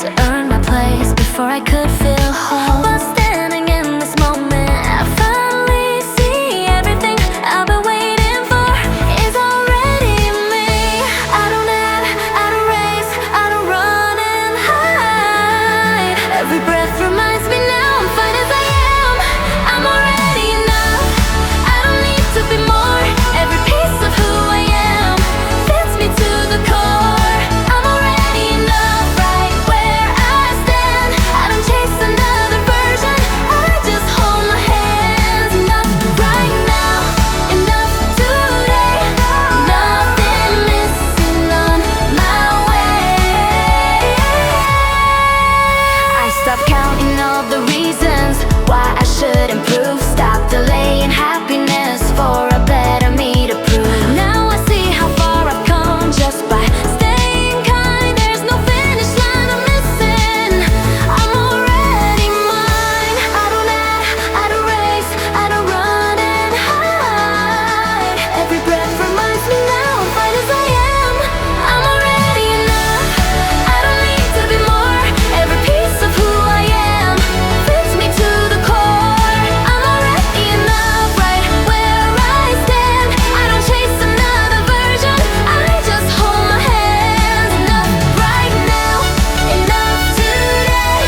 to earn my place before I could feel whole. But standing in this moment, I finally see everything I've been waiting for is already me. I don't add, I don't race, I don't run and hide. Every breath reminds me now I'm fine as I am. I'm already enough, I don't need to be more. Every piece of who I am fits me to the core. I'm already enough right where I stand. I don't chase another version, I just hold my hands. Enough right now, enough today. Nothing missing on my way. I stopped counting all the reasons why I should improve. Stop delaying happiness for a better me to prove. Now I see how far I've come just by staying kind. There's no finish line I'm missing. I'm already mine. I don't add, I don't race, I don't run and hide. Every breath reminds me now I'm fine as I am. I'm already enough, I don't need to be more. Every piece of who I am fits me to the core. I'm already enough right where I stand. I don't chase another version, I just hold my hands. Enough right now, enough today.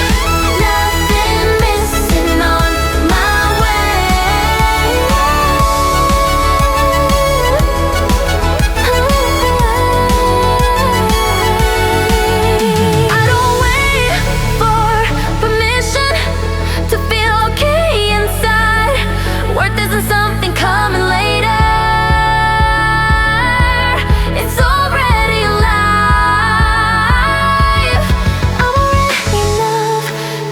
Nothing missing on my way. I don't wait for permission to feel okay inside. Worth isn't something coming later, it's already alive. I'm already enough,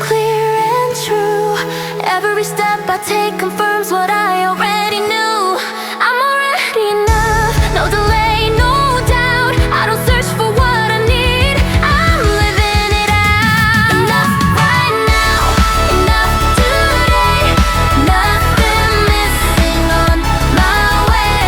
clear and true. Every step I take confirms what I already knew. I'm already enough, no delay, no doubt. I don't search for what I need, I'm living it out. Enough right now, enough today. Nothing missing on my way.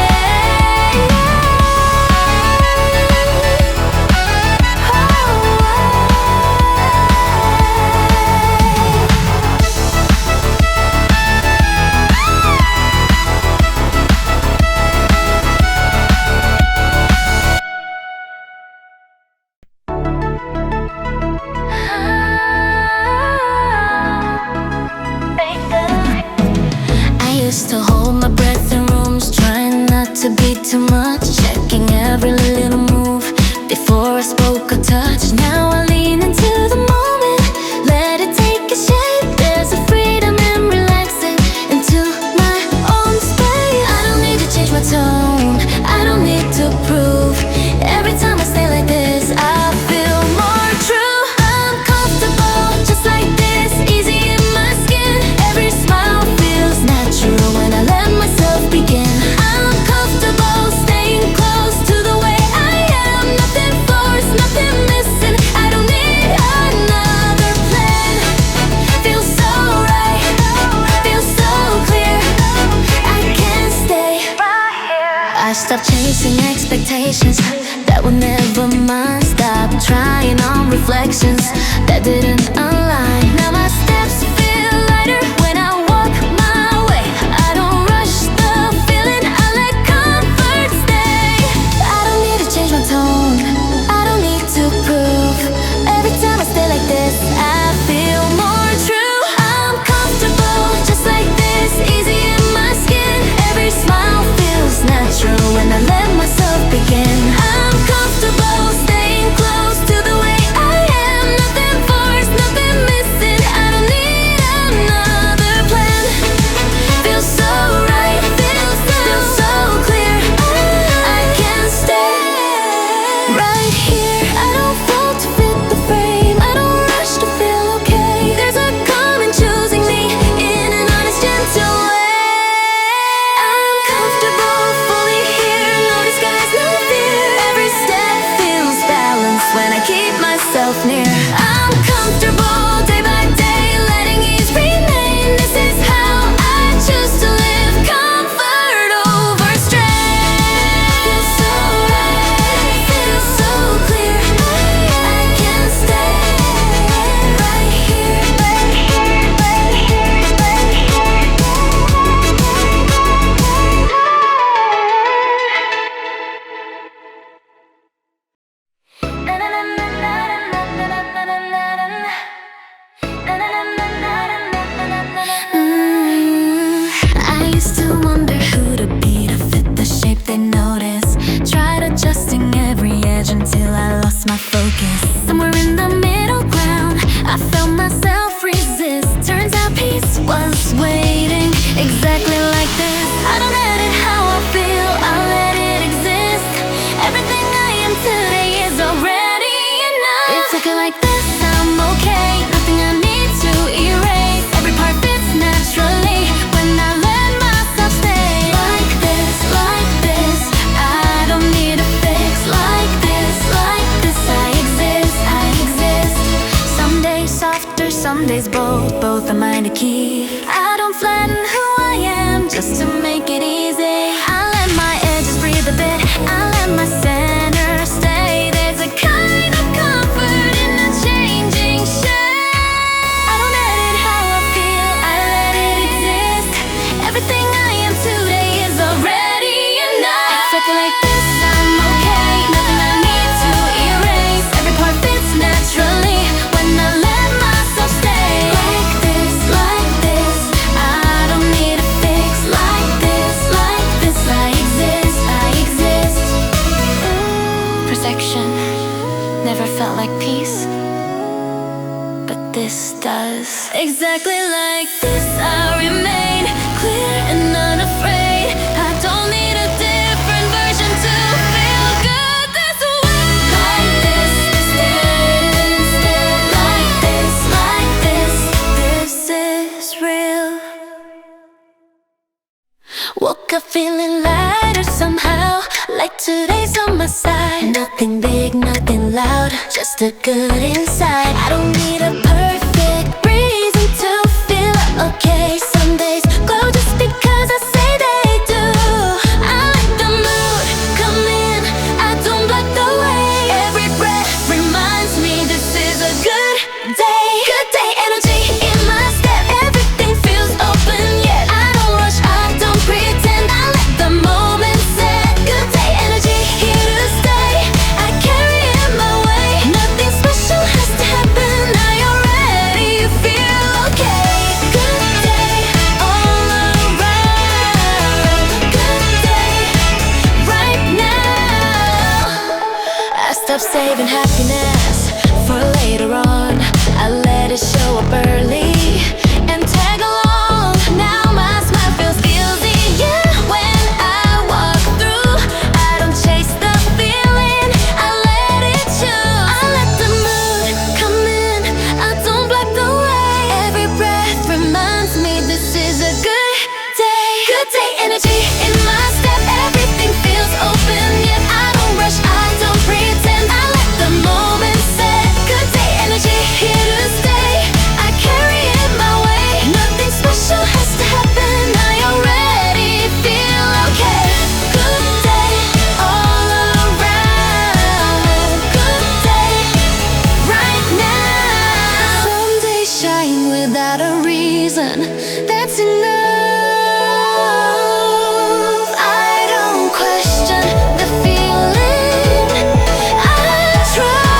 I used to hold my breath in rooms, trying not to be too much, checking every little move before I spoke or touched. Now I lean into the moment, let it take a shape. There's a freedom in relaxing into my own space. I don't need to change my tone, I don't need to prove. Every time I stay like this, I feel more true. I'm comfortable just like this, easy in my skin. Every smile feels natural when I let myself begin. I'm comfortable staying close to the way I am. Nothing forced, nothing missing. I don't need another plan. Feels so right, feels so clear. I can't stay right here. I stopped chasing expectations that were never mine. Stop trying on reflections that didn't align. Now my steps feel lighter when I walk my way. I don't rush the feeling, I let comfort stay. I don't need to change my tone, I don't need to prove. Every time I stay like this, I feel more true. I'm comfortable just like this, easy in my skin. Every smile feels natural when I let myself begin. I'm comfortable staying close to the way I am. Nothing forced, nothing lost my focus. Somewhere in the middle ground, I felt myself resist. Turns out peace was waiting exactly like this. I don't edit how I feel, I let it exist. Everything I am today is already enough. It's looking like this, I'm okay. Nothing I need to erase. Every part fits naturally when I let myself stay. Like this, I don't need a fix. Like this, I exist, I exist. Some days softer, some days bold. Both are mine to keep. I don't flatten who I am just to make it easy. I let my edges breathe a bit, I let my center stay. There's a kind of comfort in a changing shape. I don't edit how I feel, I let it exist. Everything I am today is already enough. Exactly like this, I'm okay. Nothing I need to erase. Every part fits naturally when I let myself stay. Like this, I don't need a fix. Like this, I exist, I exist. Perfection never felt like peace, but this does. Exactly like this, I remain clear and unafraid. I don't need a different version to feel good this way. Like this, instead, like this, this is real. Woke up feeling lighter somehow, like today's on my side. Nothing big, nothing loud, just a good inside. I don't need a perfect reason to feel okay. Some days glow just because I say they do. I let the mood come in, I don't block the way. Every breath reminds me this is a good day. Good day energy in my step, everything feels open yet. I don't rush, I don't pretend, I let the moment set. Good day energy here to stay, I carry it my way. Nothing special has to happen, I already feel okay. Good day all around, good day right now. I stopped saving happiness for later on. I let it show up early and tag along. Now my smile feels easier when I walk through. I don't chase the feeling, I let it choose. I let the mood come in, I don't block the way. Every breath reminds me this is a good day. Good day energy in my step, everything feels open yet. I don't rush, I don't pretend, I let the moment set. Good day energy here to stay, I carry it my way. Nothing special has to happen, I already feel okay. Good day all around, good day right now. Some days shine without a reason, that's enough. I don't question the feeling, I trust.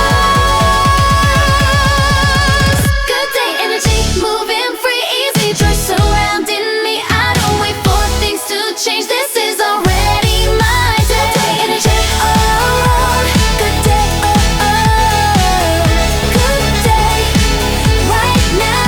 Good day energy, moving free, easy joy surrounding me. I don't wait for things to change, this is already my day. Good day energy all around, good day, good day right now.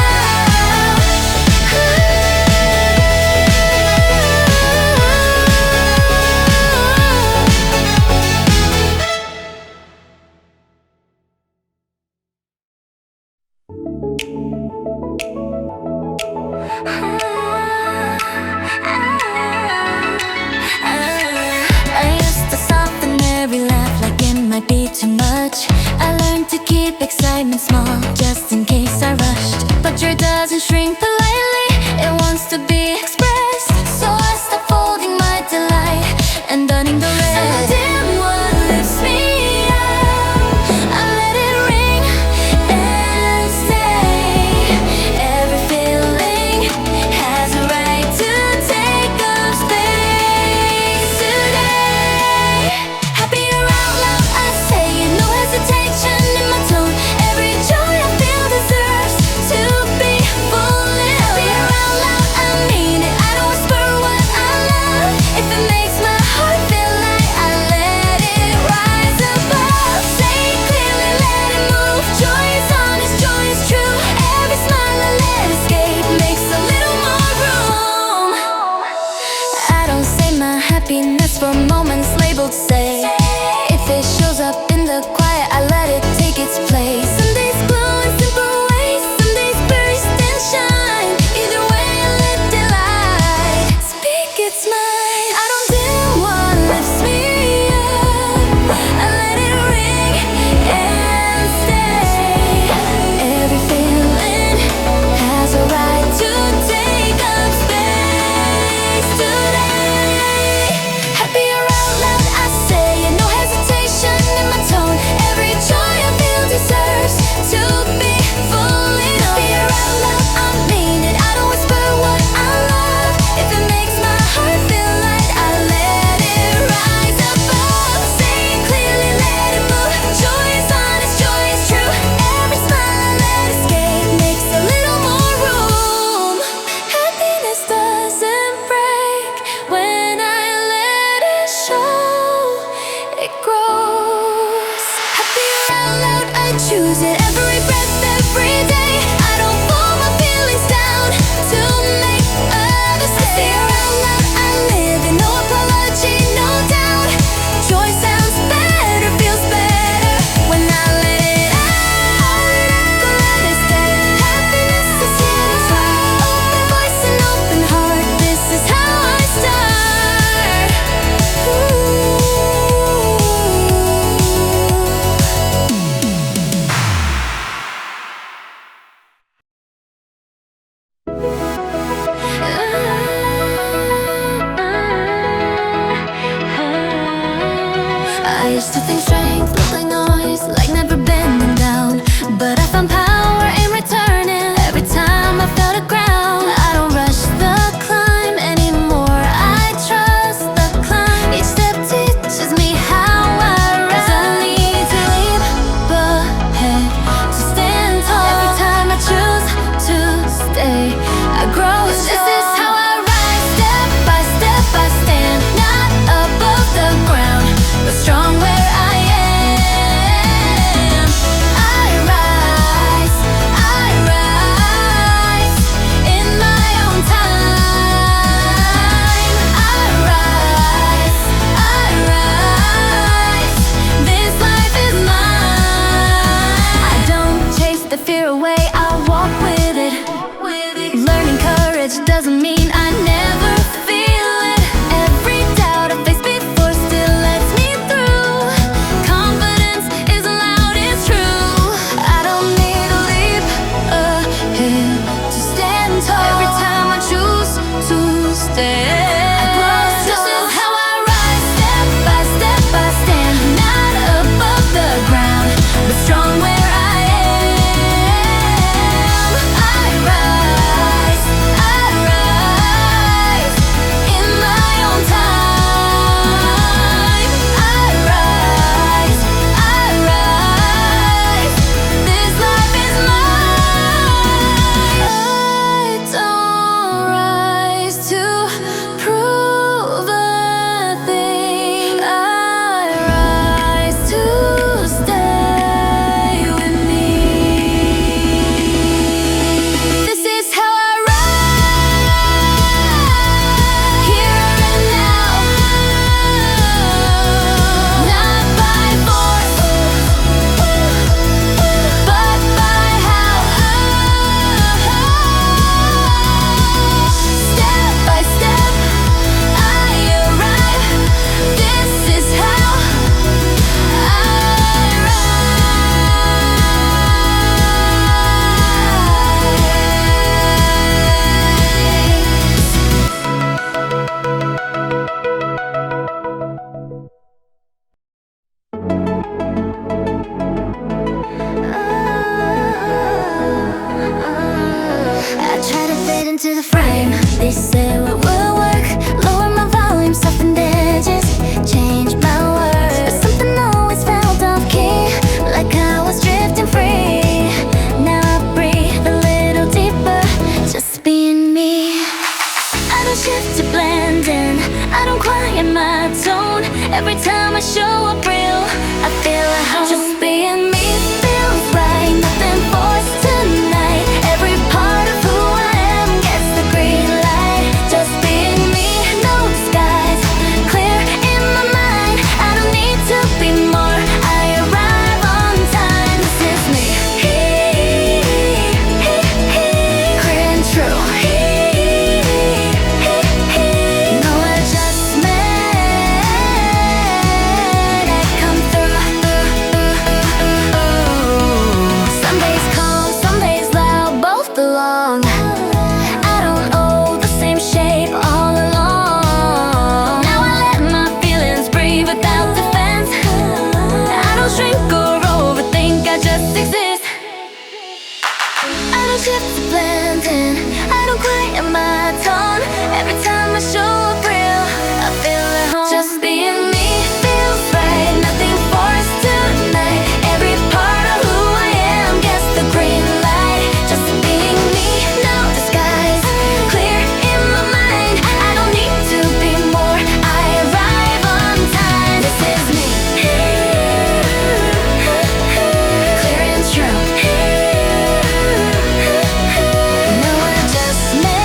I used to soften every laugh like it might be too much. I learned to keep excitement small just in case I rushed. But joy doesn't shrink politely, it wants to be expressed. So I stopped folding my delight and dunning the rest. And I did what lifts me up, I let it ring and stay. Every feeling has a right to take up space today. Happier out loud, I say it, no hesitation in my tone. Every joy I feel deserves to be fully nothing strength, look like noise, like never bending down. But I found power in returning. Every time I felt the ground, I don't rush the climb anymore. I trust the climb. Each step teaches me how I rise. I need to leap ahead, to stand tall. Every time I choose to stay, I grow. This is how I rise, step by step I stand. Not above the ground, but strong where I am. I rise in my own time. I rise, this life is mine. I don't chase the fear away, I walk with it. Learning courage doesn't mean I never feel it. Every doubt I faced before still lets me through. Confidence isn't loud, it's true. I don't need a leap ahead to stand tall. Every time I choose to stay, I grow. This is how I rise, step by step I stand. Not above the ground, but strong where I am. I rise in my own time. I rise, this life is mine. I don't rise to prove a thing. I rise to stay with me. This is how I rise, here and now. Not by force, but by how. Step by step I arrive. This is how I I try to fit into the frame. They say what will work. Lower my volume, soften the edges, change my words. But something always felt off key, like I was drifting free. Now I breathe a little deeper, just being me. I don't shift to blend in, I don't quiet my tone. Every time I show up real, I feel at home. Just being me feels right, nothing forced tonight. Every part of who I am gets the green light. Just being me, no disguise, clear in my mind. I don't need to be more, I arrive on time. This is me, clear and true. No adjustment, I come through. Some days calm, some days loud, both belong. I don't owe the same shape all along. Now I let my feelings breathe without defense. I don't shrink or overthink, I just exist. I don't shift to blend in, I don't quiet my tone. Every time I show up real, I feel at home. Just being me feels right, nothing forced tonight. Every part of who I am gets the green light. Just being me, no disguise, clear in my mind. I don't need to be more, I arrive on time. This is me, clear and true. No adjustment,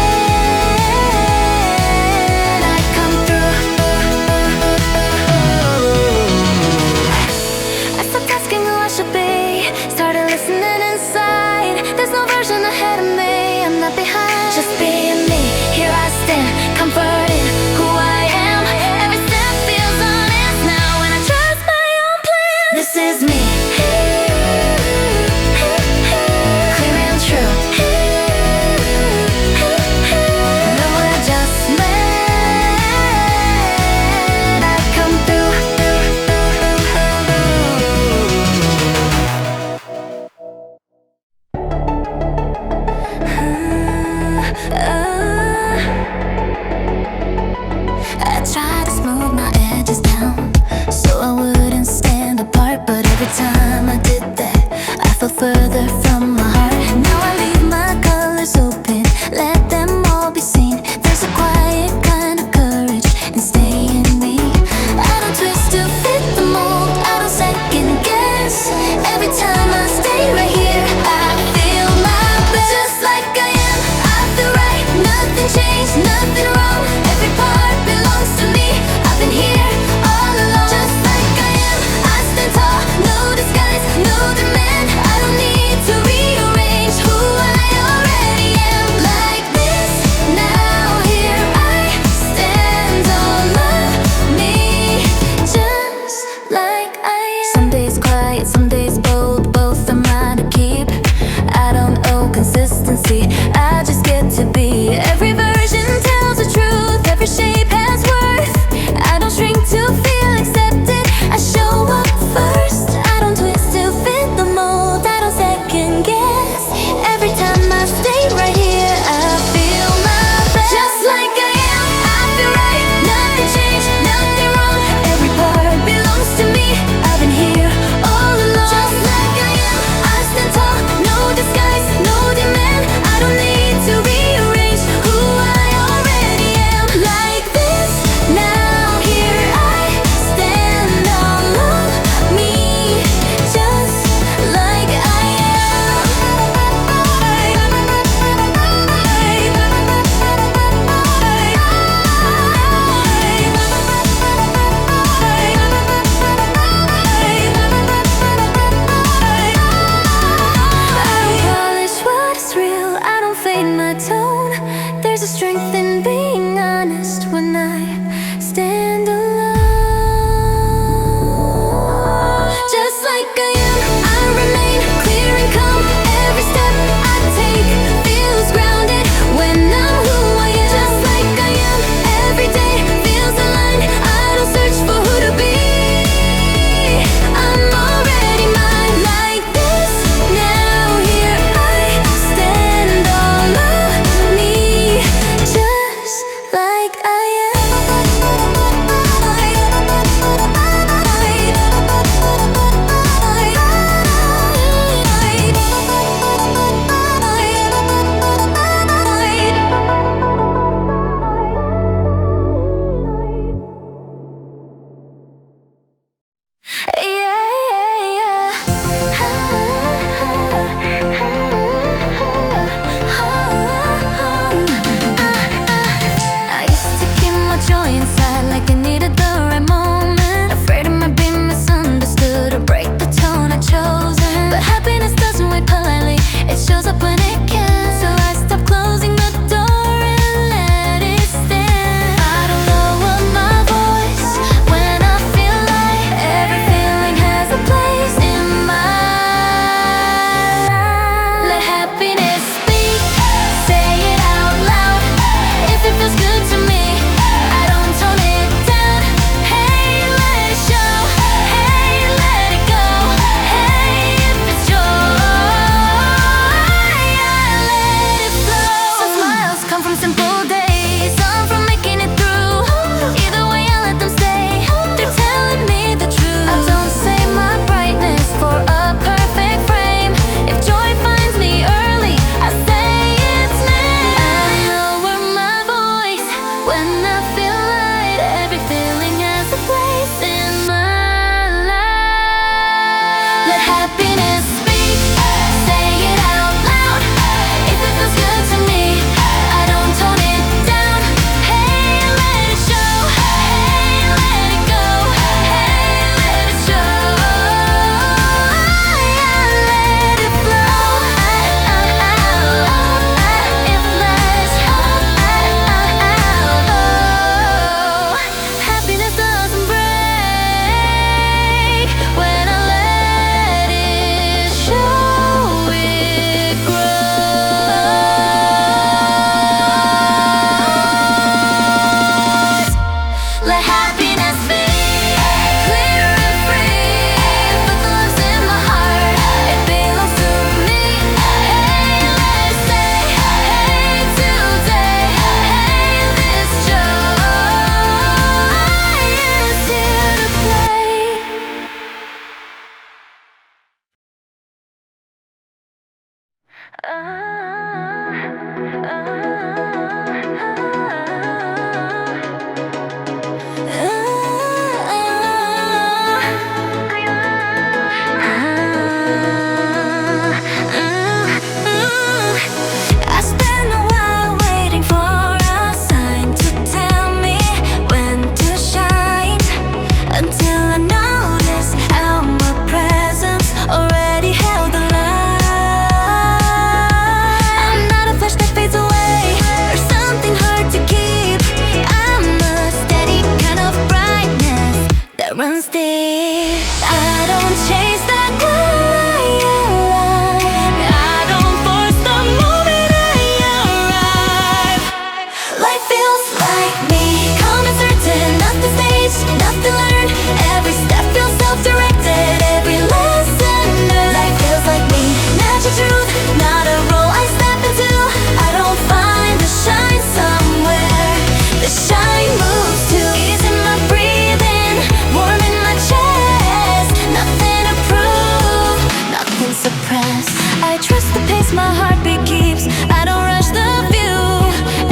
pace my heartbeat keeps. I don't rush the view.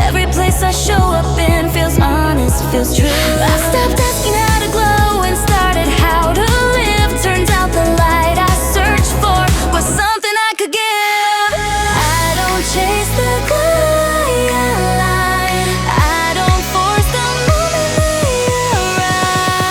Every place I show up in feels honest, feels true. I stopped asking how to glow and started how to live. Turns out the light I searched for was something I could give. I don't chase the skyline. I don't force the moment they arrive.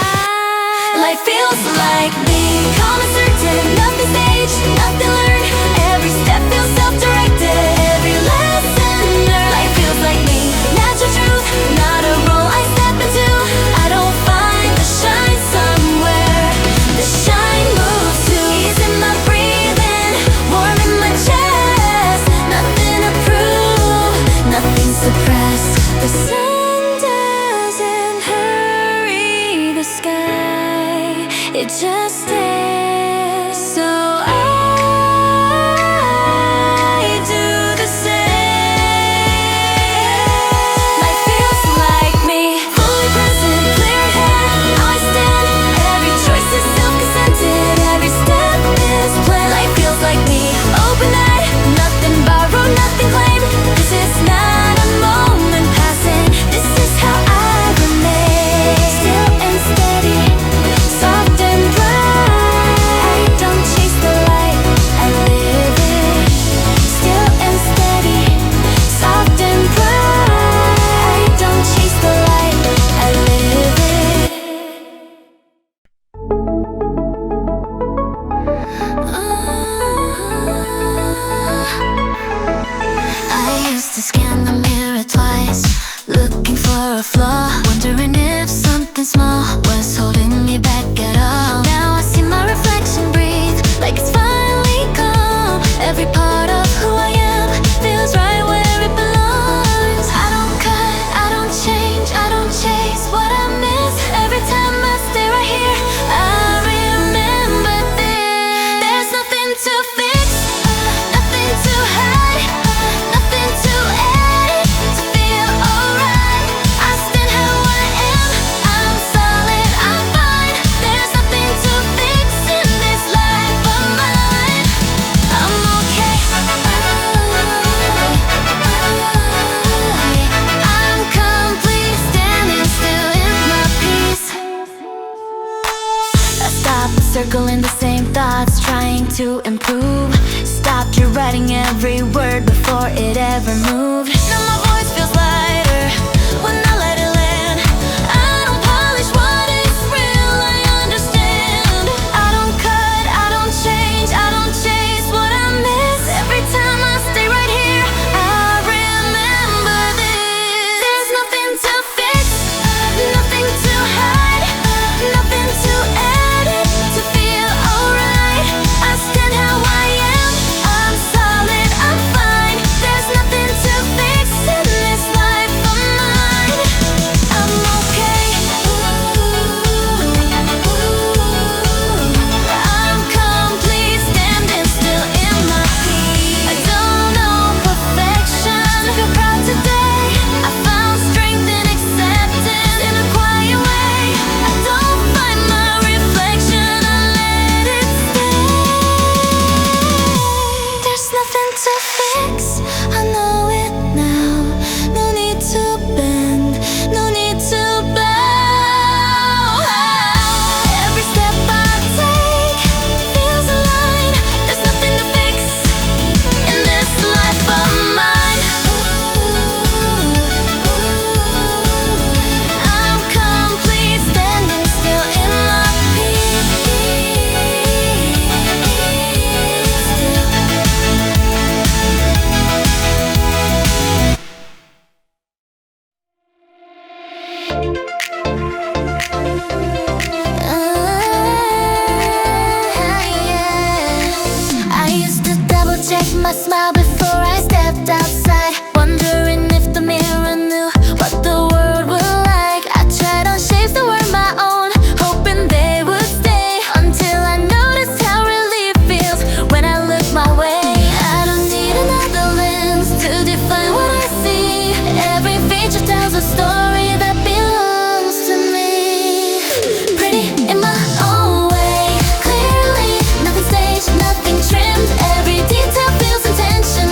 Life feels like me, calm and certain. Nothing staged, nothing learned. Every step feels self-directed. Every lesson learned. Life feels like me, natural truth, not a role I step into. I don't find the shine somewhere. The shine moves too. Ease in my breathing, warm in my chest. Nothing to prove, nothing suppressed. The sun doesn't hurry the sky, it just stays. So I do the same. Life feels like me, fully present, clear head. I stand, every choice is self-consented. Every step is planned. Life feels like me, open-eyed, nothing borrowed, nothing claimed. This is not a moment passing. This is how I remain. Still and steady, soft and bright. I don't chase the light, I live it. Still and steady, soft and bright. I don't chase the light, I live it. I used to scan the mirror twice, looking for a flaw, wondering if something small was holding me back at all. Now I see my reflection breathe, like it's finally calm. Every part of who I am feels right where it belongs. I don't cut, I don't change, I don't chase what I miss. Every time I stay right here, I remember this. There's nothing to fix, nothing to hide, nothing to edit to feel alright. I stand how I am, I'm solid, I'm fine. There's nothing to fix in this life of mine. I'm okay. I'm complete, standing still in my peace. I stopped circling the same thoughts, trying to improve. Stopped rewriting every word before it ever moved. Now my voice feels lighter when I let it land. I don't polish what is real, I understand. I don't cut, I don't change, I don't chase what I miss. Every time I stay right here, I remember this. There's nothing to fix, nothing to hide, nothing to edit to feel alright. I stand how I am, I'm solid, I'm fine. There's nothing to fix in this life of mine. I'm okay. I'm complete, standing still in my peace. I don't know perfection, feel proud today. I found strength in acceptance in a quiet way. I don't find my reflection, I let it stay. There's nothing to fix, I know it now. No need to bend, no need to bow. Every step I take feels aligned. There's nothing to fix in this life of mine. I'm complete, standing still in my peace. I used to double check my smile before I stepped outside, wondering if the mirror knew what the world was like. I tried on shapes that were my own, hoping they would stay, until I noticed how relief feels when I look my way. I don't need another lens to define what I see. Every feature tells a story that belongs to me. Pretty in my own way, clearly, nothing staged, nothing trimmed. Every detail feels intentional.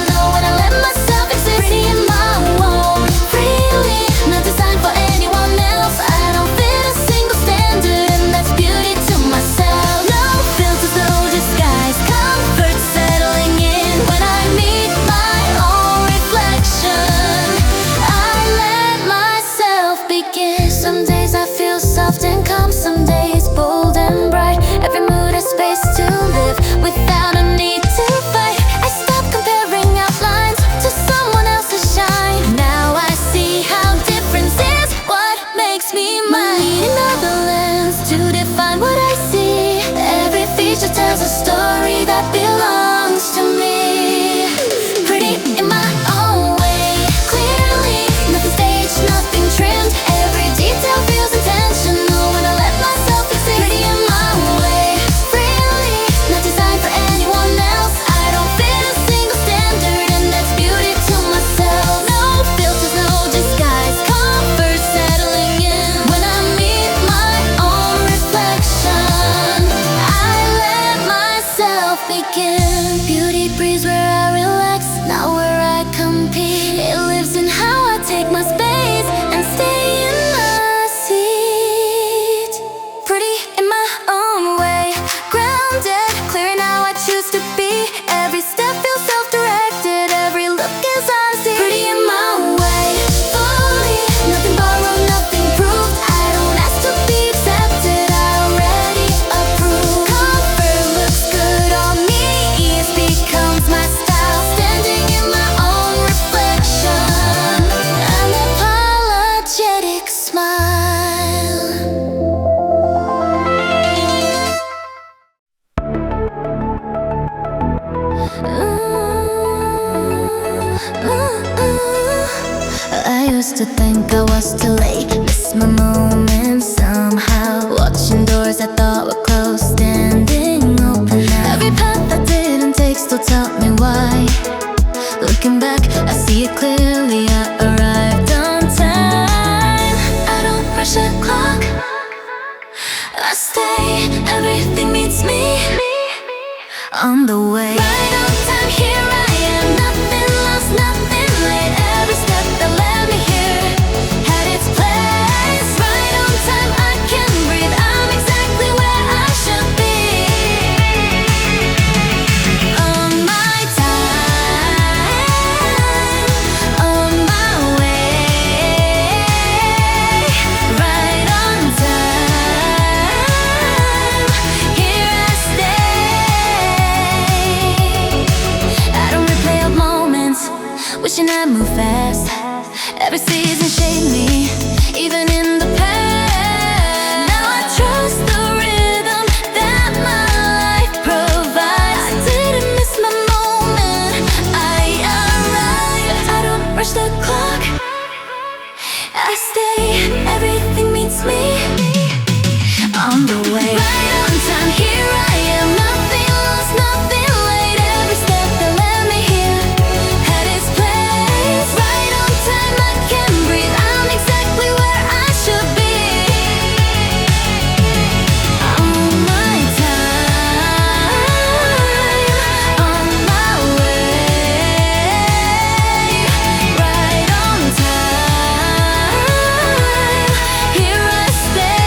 used to think I was too late. Miss my moment somehow. Watching doors I thought were closed, standing open now. Every path I didn't take still taught me why. Looking back, I see it clearly. I arrived on time. I don't rush the clock, I stay. Everything meets me on the way. Right on time, here I am. Nothing lost, nothing late. Every step that led me here had its place. Right on time, I can breathe. I'm exactly where I should be. On my time, on my way. Right on time, here I stay. I don't replay old moments, wishing I'd move fast. Every season shaped me, even in the past. Now I trust the rhythm that my life provides. I didn't miss my moment, I arrived. I don't rush the clock, I stay. Everything meets me on the way. Right on time, here I am. Nothing lost, nothing late. Every step that led me here had its place. Right on time, I can breathe. I'm exactly where I should be. On my time, on my way. Right on time, here I stay.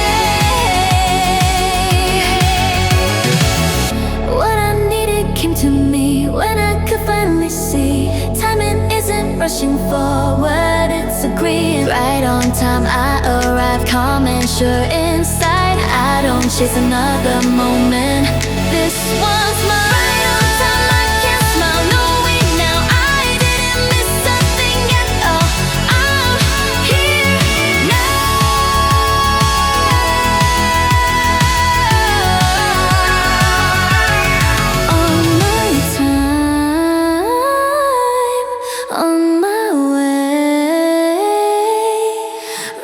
What I needed came to me when I could finally see. Timing isn't rushing forward, it's agreeing. Right on time, I arrive calm and sure inside. I don't chase another moment. This was mine. Right on time, I can smile, knowing now I didn't miss a thing at all. I'm here now. On my time, on my way.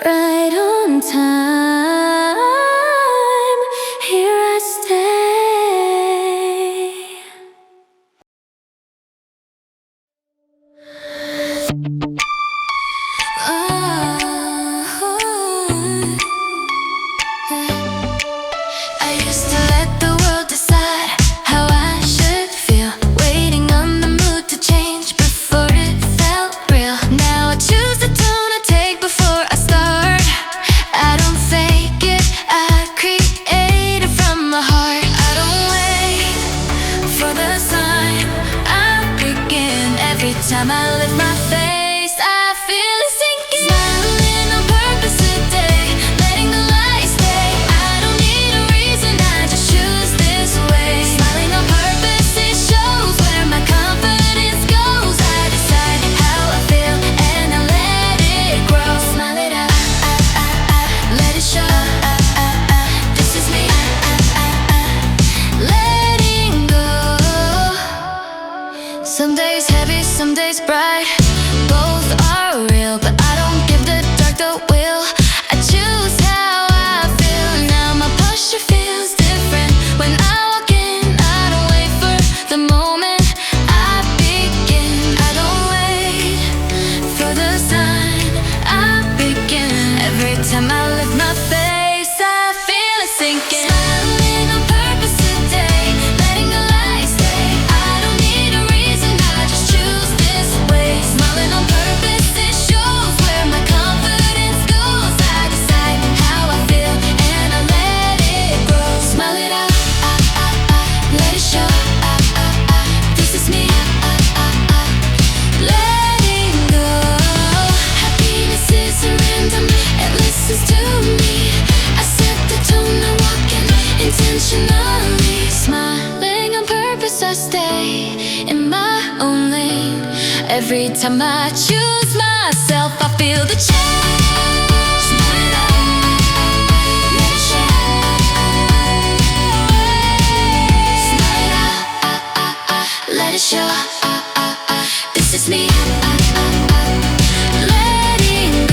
Right on time, here I stay. I used to let the world decide how I should feel, waiting on the mood to change before it felt real. Now I choose the tone I take before I start. I don't fake it, I create it from my heart. I don't wait for the sign, I begin. Every time I lift my face, I feel it sinking. Smiling on purpose today, letting the light stay. I don't need a reason, I just choose this way. Smiling on purpose, it shows where my confidence goes. I decide how I feel and I let it grow. Smile it out, let it show. This is me, letting go. Some days heavy, some days bright. Both are real, but I don't give the dark the will. I choose how I feel. Now my posture feels different when I walk in. I don't wait for the moment, I begin. I don't wait for the sign, I begin. Every time I lift my face, I feel it sinking. Smiling on purpose today, letting the light stay. I don't need a reason, I just choose this way. Smiling on purpose, it shows where my confidence goes. I decide how I feel and I let it grow. Smile it out, let it show. This is me, letting go. Happiness isn't random, it listens to me. I set the tone, I walk in intentionally. Smiling on purpose, I stay in my own lane. Every time I choose myself, I feel the change. Smile it out, let it show. Smile it out, let it show. This is me, letting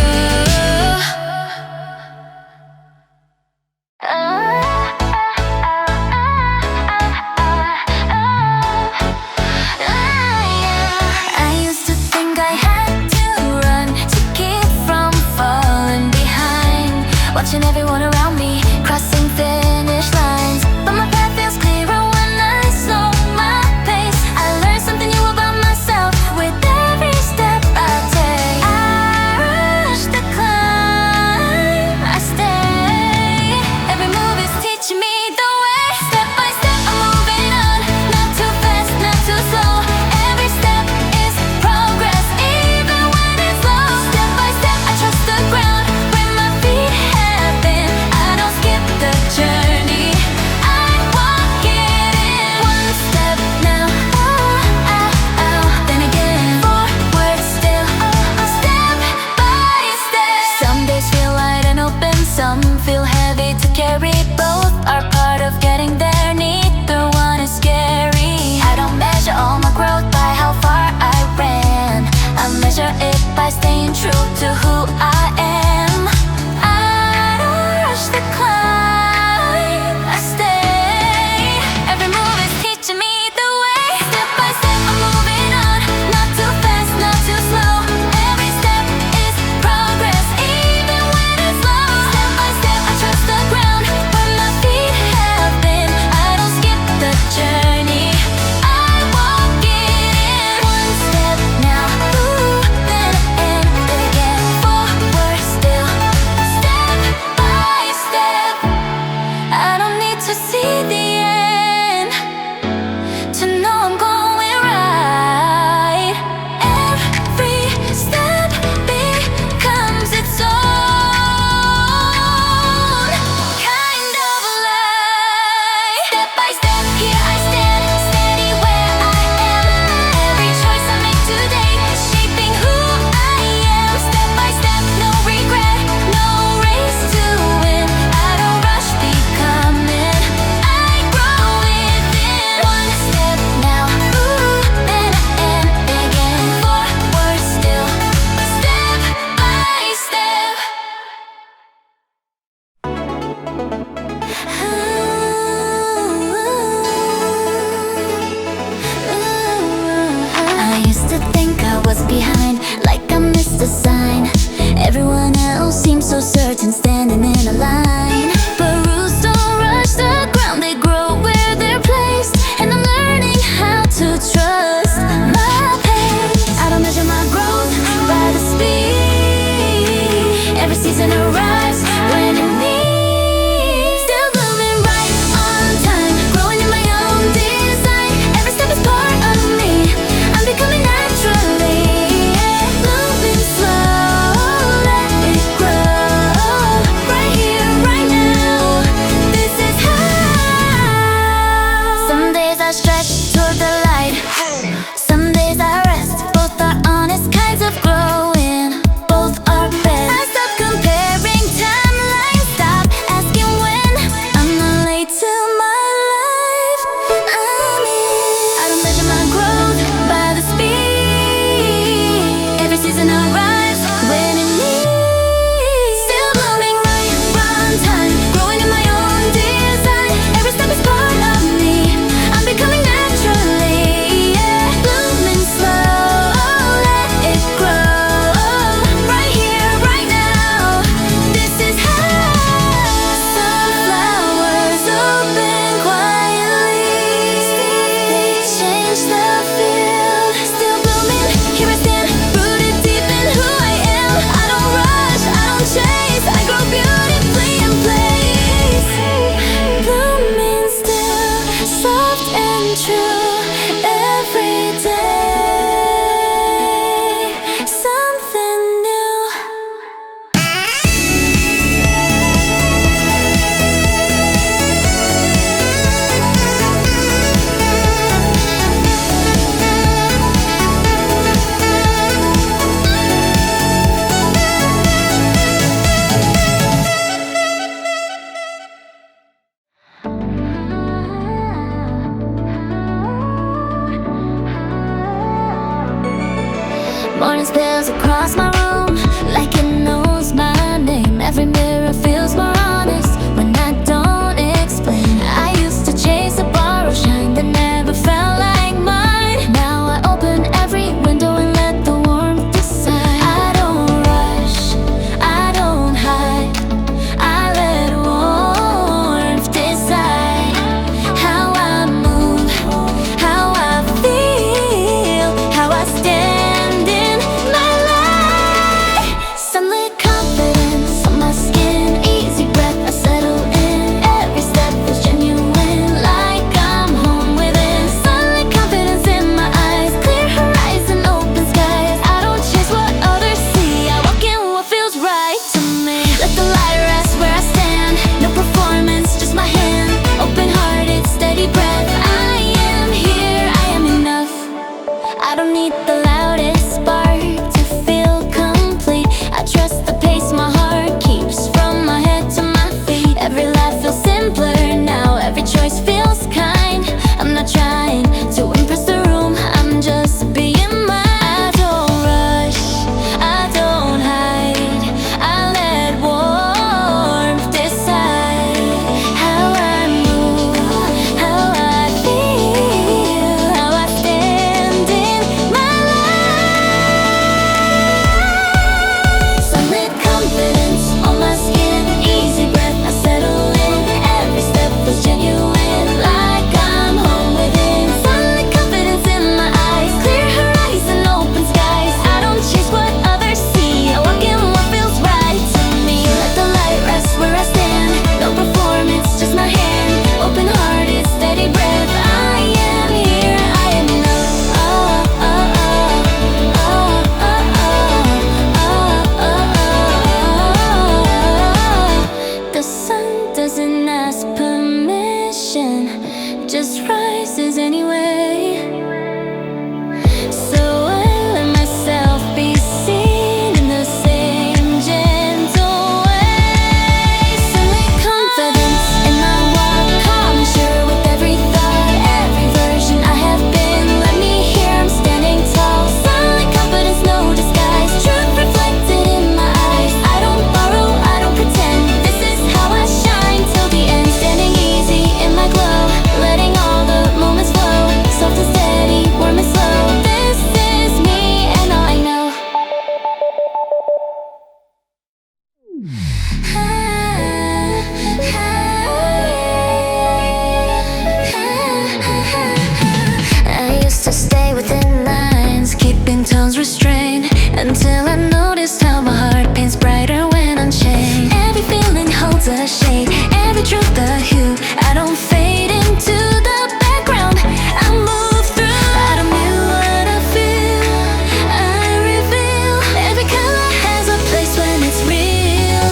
true to who I am. I don't rush the climb, I stay. Every move is teaching me the way. Step by step I'm moving on, not too fast, not too slow. Every step is progress, even when it's slow. Step by step I trust the ground where my feet have been. I don't skip the journey, I walk it in. One step now, ooh, then and again. Forward still, step by step. I don't need to see the end to know I'm going right. Every step becomes its own kind of life. Step by step, here I stand, steady where I am. Every choice I make today is shaping who I am. Step by step, no regret, no race to win. I don't rush becoming, I grow within. One step now, ooh, then and again. Forward still, step by step. I used to think I was behind, like I missed a sign. Everyone else seems so certain, standing in a line. But rules don't rush the ground, they grow where they're placed. And I'm learning how to trust my pace. I don't measure my growth by the speed. Every season arrives when it needs. Still blooming right on time, growing in my own design. Every step is part of me, I'm becoming naturally. Blooming slow, let it grow. Right here, right now, this is how. Some days I stretch toward the light, some days I rest. Both are honest kinds of growing, both are best. I stop comparing timelines, stop asking when. I'm not late to my life, I'm in. I don't measure my growth by the speed. Every season arrives when it needs. Still blooming right on time, growing in my own design. Every step is part of me, I'm becoming naturally. Blooming slow, let it grow. Right here, right now, this is how. Some flowers open quietly, they change the field. Still blooming, here I stand, rooted deep in who I am. I don't rush, I don't chase, I grow beautifully in place. Blooming still, soft and true, every day, something new. Morning spills across my room, like it knows my name. Every mirror feels more honest when I don't explain. I used to chase a borrowed shine that never felt like mine. Now I open every window and let the warmth decide. I don't rush, I don't hide, I let warmth decide. How I move, how I feel, how I stand in my light. Sunlit confidence on my skin. until I noticed how my heart paints brighter when unchained. Every feeling holds a shade, every truth a hue. I don't fade into the background, I move through. I don't know what I feel, I reveal. Every color has a place when it's real.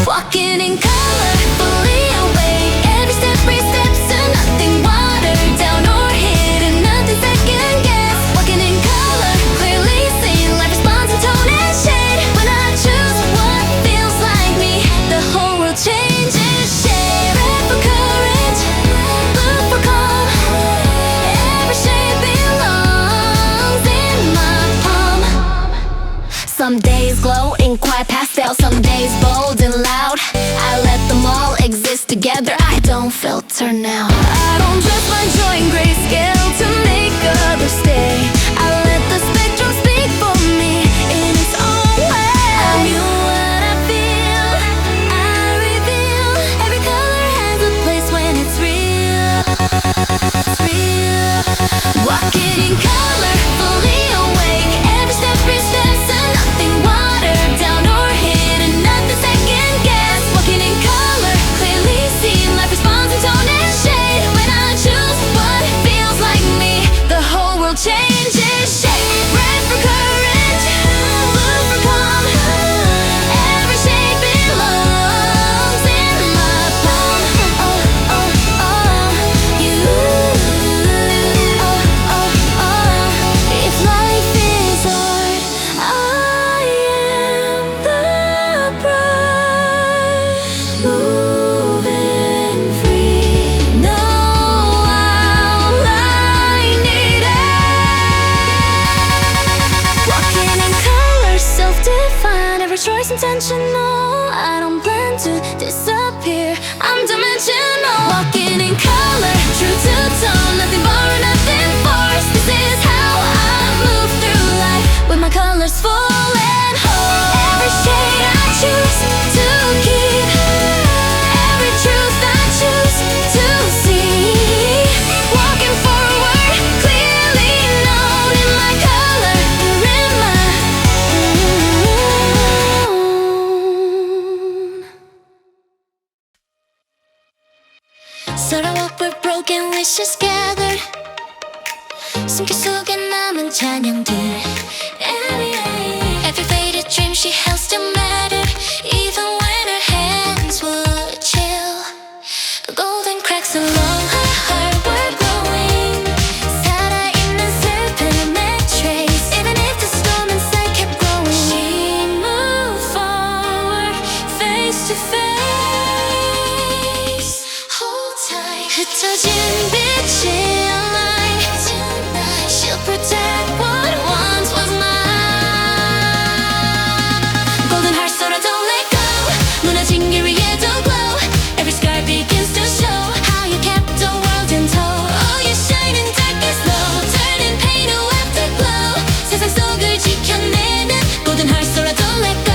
Walking in color, fully awake. Every step, every step, so nothing watered down or hidden, nothing second guessed. Walking in color, clearly seen. Life responds in tone and shade. When I choose what feels like me, the whole world changes shape. Red for courage, blue for calm. Every shade belongs in my palm. Some days glow in quiet pastel, some days bold and loud. I let them all exist together, I don't filter now. I don't just my joy in grayscale to make others stay. I let the spectrum speak for me in its own way. I knew what I feel, I reveal. Every color has a place when it's real. It's real. Walking in color, fully awake. Every step, so nothing watered down or hidden, nothing second guessed. Walking in color, clearly seen. Life responds in tone and shade. When I choose what feels like me, the whole world changes shape. Red for courage, blue for calm. Every shade belongs in my palm. Oh, oh, oh, you. Oh, oh, oh. If life is art, I am the brush, moving free. No outline needed. Walking in color, self-defined. Every choice intentional. I don't plan to disappear, I'm dimensional. Walking in color, true to tone. Nothing borrowed, nothing forced. This is how I move through life, with my colors full and whole. Every shade I choose to keep, every truth I choose to see. Walking forward, clearly known in my color, in my 서러워 we're broken wishes gathered. 숨길 속에 남은 찬양들. Every faded dream she held still mattered, even when her hands would chill. Golden cracks along her heart were glowing. 살아있는 슬픔의 trace, even if the storm inside kept growing. She moved forward, face to face. Hold tight. 흩어진 빛이 align. She'll protect what once was mine. Golden heart, so don't let go. 무너진 길 위에도 glow. Every scar begins to show how you kept the world in tow. Oh, you shine in darkest low, turning pain to afterglow. 세상 속을 지켜내는 golden heart, so don't let go.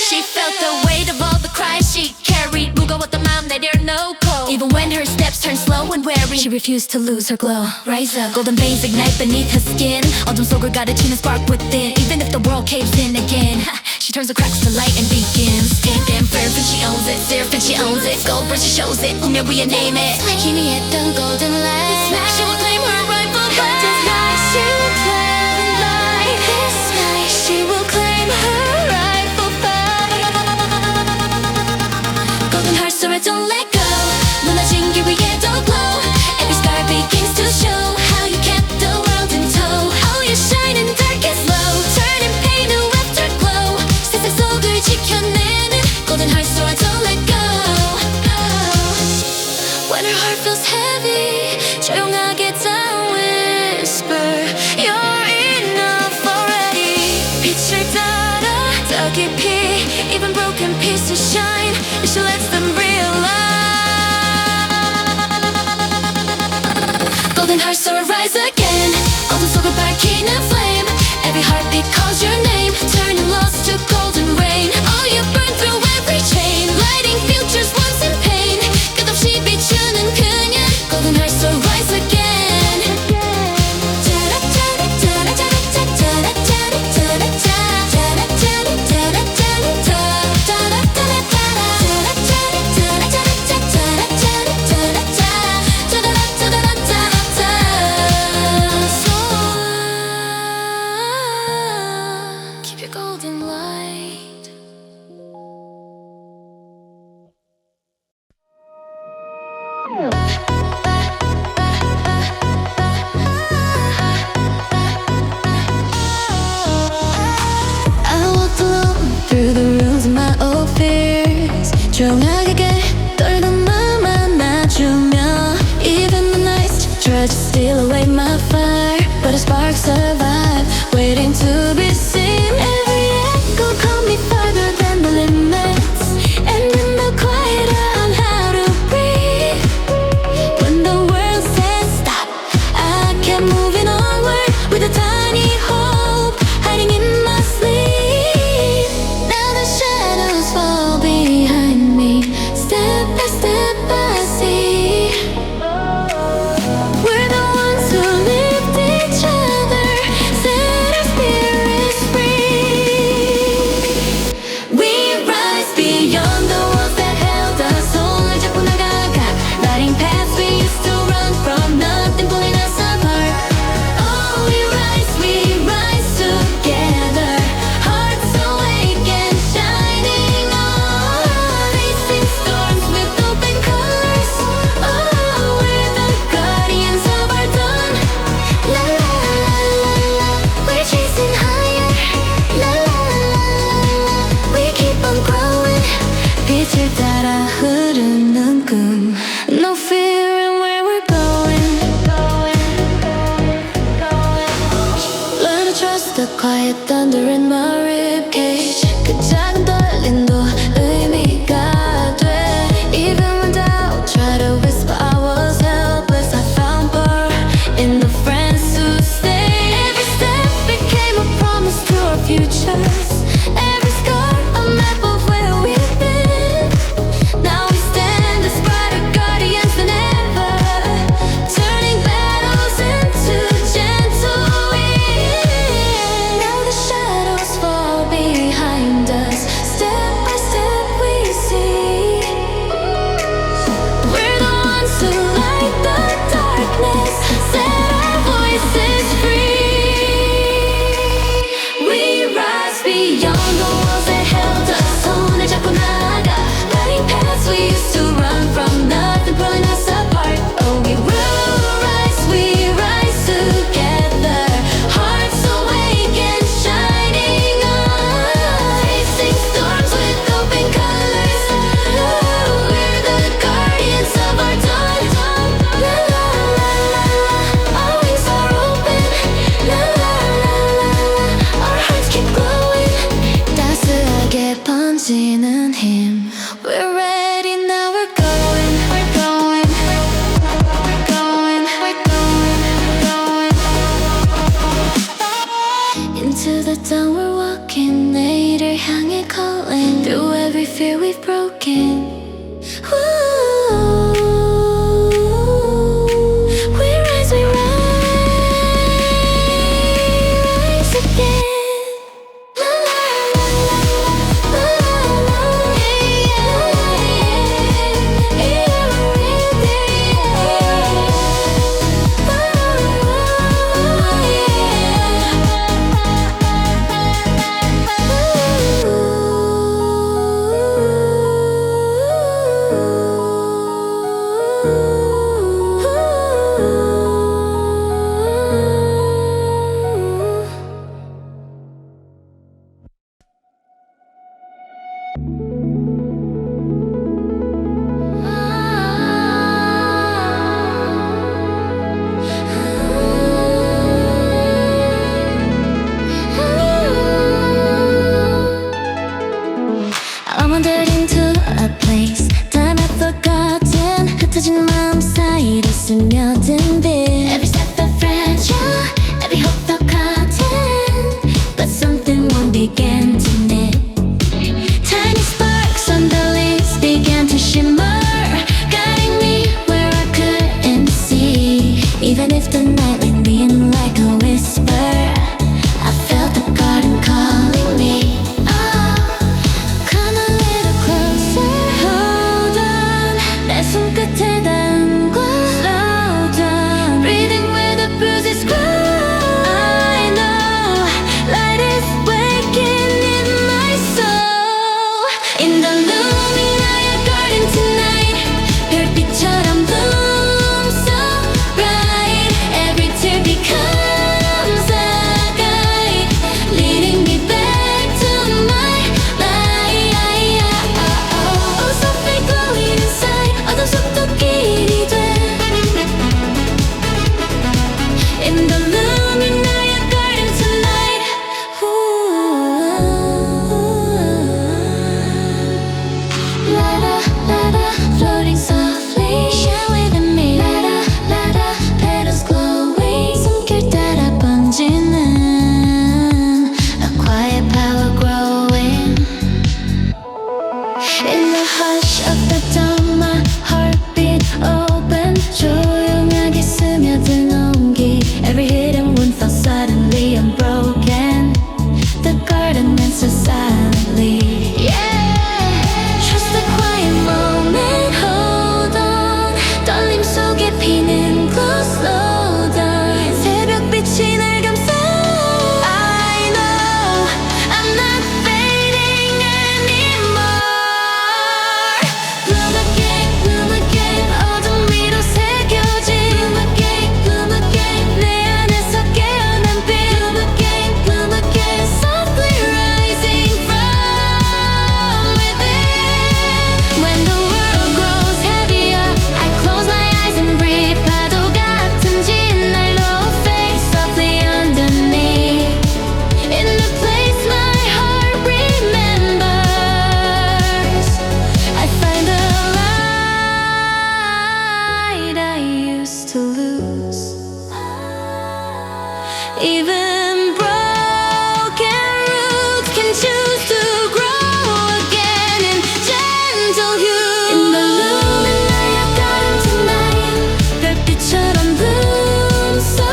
She felt the weight of all the cries she carried. 무거웠던 마음 내려놓고, even when her steps turned slow and weary, she refused to lose her glow. Rise up, golden veins ignite beneath her skin. 어둠 속을 가르치는 spark within. Even if the world caves in again, she turns the cracks to light and begins. Deep and fervent, she owns it. Seraphin, she owns it. Gold brush, she shows it. 운명 위에 name it. 희미했던 golden light, she will claim her rightful place. Tonight she will claim light. This night she will claim her rightful place. Golden heart, so don't let go. 무너진 길 위에도 glow. Every scar begins to show how you kept the world in tow. Oh, you shine in darkest low, turning pain to afterglow. 세상 속을 지켜내는 golden heart, so don't let go. When her heart feels heavy, 조용하게 다 whisper, you're enough already. 빛을 따라 더 깊이, even broken pieces shine, and she lets them realize. Golden heart, so rise again. 어둠 속을 밝히는 flame. Every heartbeat calls your name, turning lost to golden rain. Oh, you burn through every chain, lighting futures once in pain. 끝없이 비추는 그녀, golden hearts so rise again. Keep your golden light. I walked alone through the rooms of my old fears. 조용하게 떨던 맘만 맞추며 even the nights tried to steal away my fire, but a spark survived, waiting to be seen. Every echo called me farther than the limits, and in the quiet I learned how to breathe. When the world said stop, I kept moving onward with a tiny hope hiding in my sleep. Now the shadows fall behind me, step by step I see. We're the ones who lift each other, set our spirits free. We rise beyond the walls that held us. 손을 잡고 나가가, lighting paths we used to run from, nothing pulling us apart. Oh, we rise together, hearts awake and shining on, facing storms with open colors. Oh, we're the guardians of our dawn. La la la la la, we're chasing higher. La la la la la, we keep on growing. 빛을 따라 흐르는 꿈. No fear in where we're going. Learn to trust the quiet thunder in my ribcage. 그 작은 떨림도 의미가 돼. Even when doubt tried to whisper I was helpless, I found power in the friends who stay. Every step became a promise to our futures. Every scar a map of where we've been. Now we stand as brighter guardians than ever, turning battles into gentle winds. Now the shadows fall behind us, step by step we see. We're the ones who light the darkness, set our voices free. We rise beyond the walls that held us. 손을 잡고 나가, lighting paths we used to run from, nothing pulling us apart. Oh, we rise together, hearts awake and shining on, facing storms with open colors. Oh, we're the guardians of our dawn. La la la la la, our wings are open. La la la la la, our hearts keep glowing. 따스하게 번지는 힘. We're ready now, we're going. We're going. We're going. We're going. Into the dawn we're walking, 내일을 향해 calling, through every fear we've broken. Ooh, we rise again. La la la la la la, yeah yeah yeah yeah. Even broken roots can choose to grow again in gentle hue. In the luminary tonight, 별빛처럼 bloom so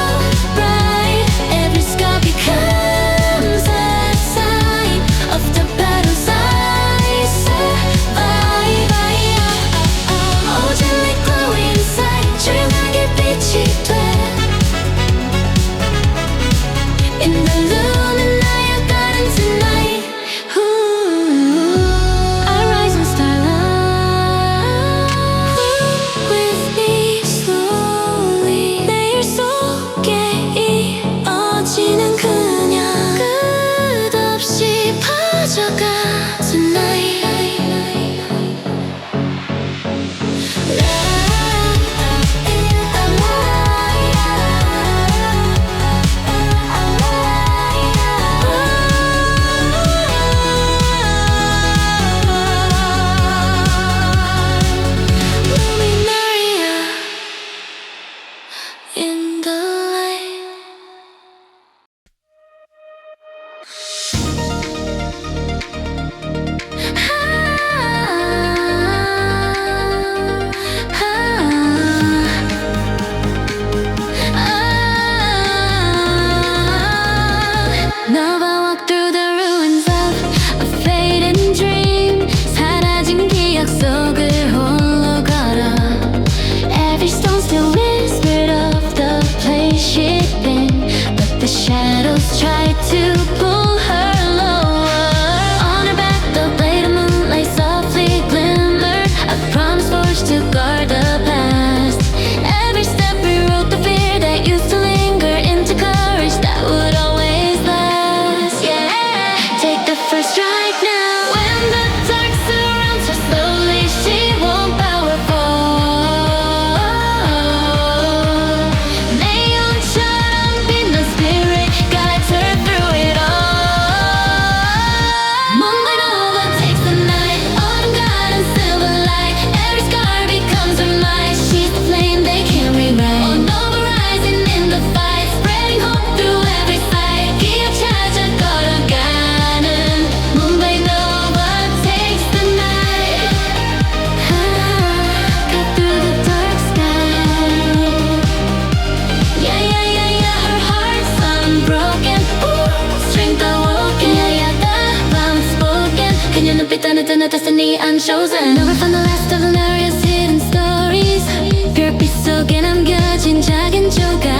bright. Every scar becomes a sign of the battles I survive. Oh, gently glow inside, 조용하게 빛이 돼. In the luminary garden tonight, I rise and starlight. With me slowly, 내일 속에 이어지는 그냥 끝없이 퍼져가 tonight. Luminaria in the light. Now I walk through the ruins of a fading dream. 사라진 기억 속을 홀로 걸어. Every stone still whispered of the place she'd been, but the shadows tried to pull her lower. On her back, the blade of moonlight softly glimmered. A promise forged to guard the past. Every step rewrote the fear that used to linger into courage that would always last. Yeah, take the first strike now. When the dark surrounds her slowly, she won't bow or fall. 내용처럼 빛난 spirit guides her through it all. Moonlight overtakes the night, autumn garden silver light. Every scar becomes her might. She's the flame they can't rewrite. On over rising in the fight, spreading hope through every sight. 기억 찾아 걸어가는 moonlight overtakes the night. Cut through the dark sky. Yeah, yeah, yeah, yeah. Her heart's unbroken. Ooh, strength awoken. Yeah, yeah, the bound spoken. 그녀 눈빛 따뜻한 her destiny unchosen. Never found the last of Lunaria's hidden stories. 별빛 속에 남겨진 작은 조각.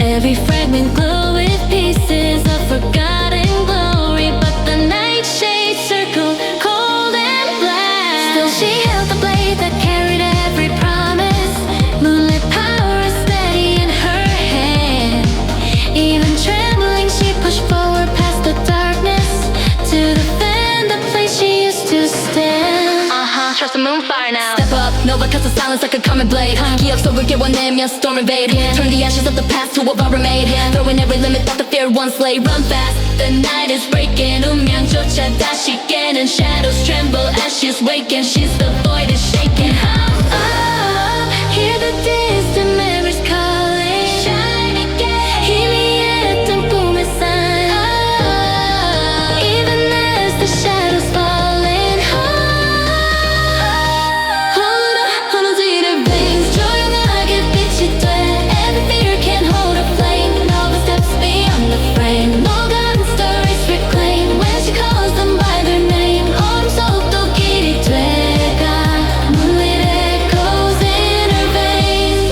Every fragment glow with pieces of forgotten glory. But the nightshade circled cold and black. Still she held the blade that carried every promise. Moonlit power is steady in her hand. Even trembling, she pushed forward past the darkness to defend the place she used to stand. Trust the moonfire now. Step up, Nova cuts the silence like a common blade. 기억 속을 깨워내면 storm invade. Turn the ashes of the past to what we made. Throwing every limit that the fear once laid. Run fast, the night is breaking. 운명조차 다시 깨는 shadows tremble as she's waking. She's the void is shaking. Up, hear the distant memories calling. Shine again, 희미했던 꿈의 sign. Even as the shadows falling. Hold on, 흐느지는 veins. 조용하게 빛이 돼. Every fear can't hold a flame. Nova steps beyond the frame. 녹아든 stories reclaim. When she calls them by their name. 얼음 속도 길이 돼가. Moonlit echoes in her veins.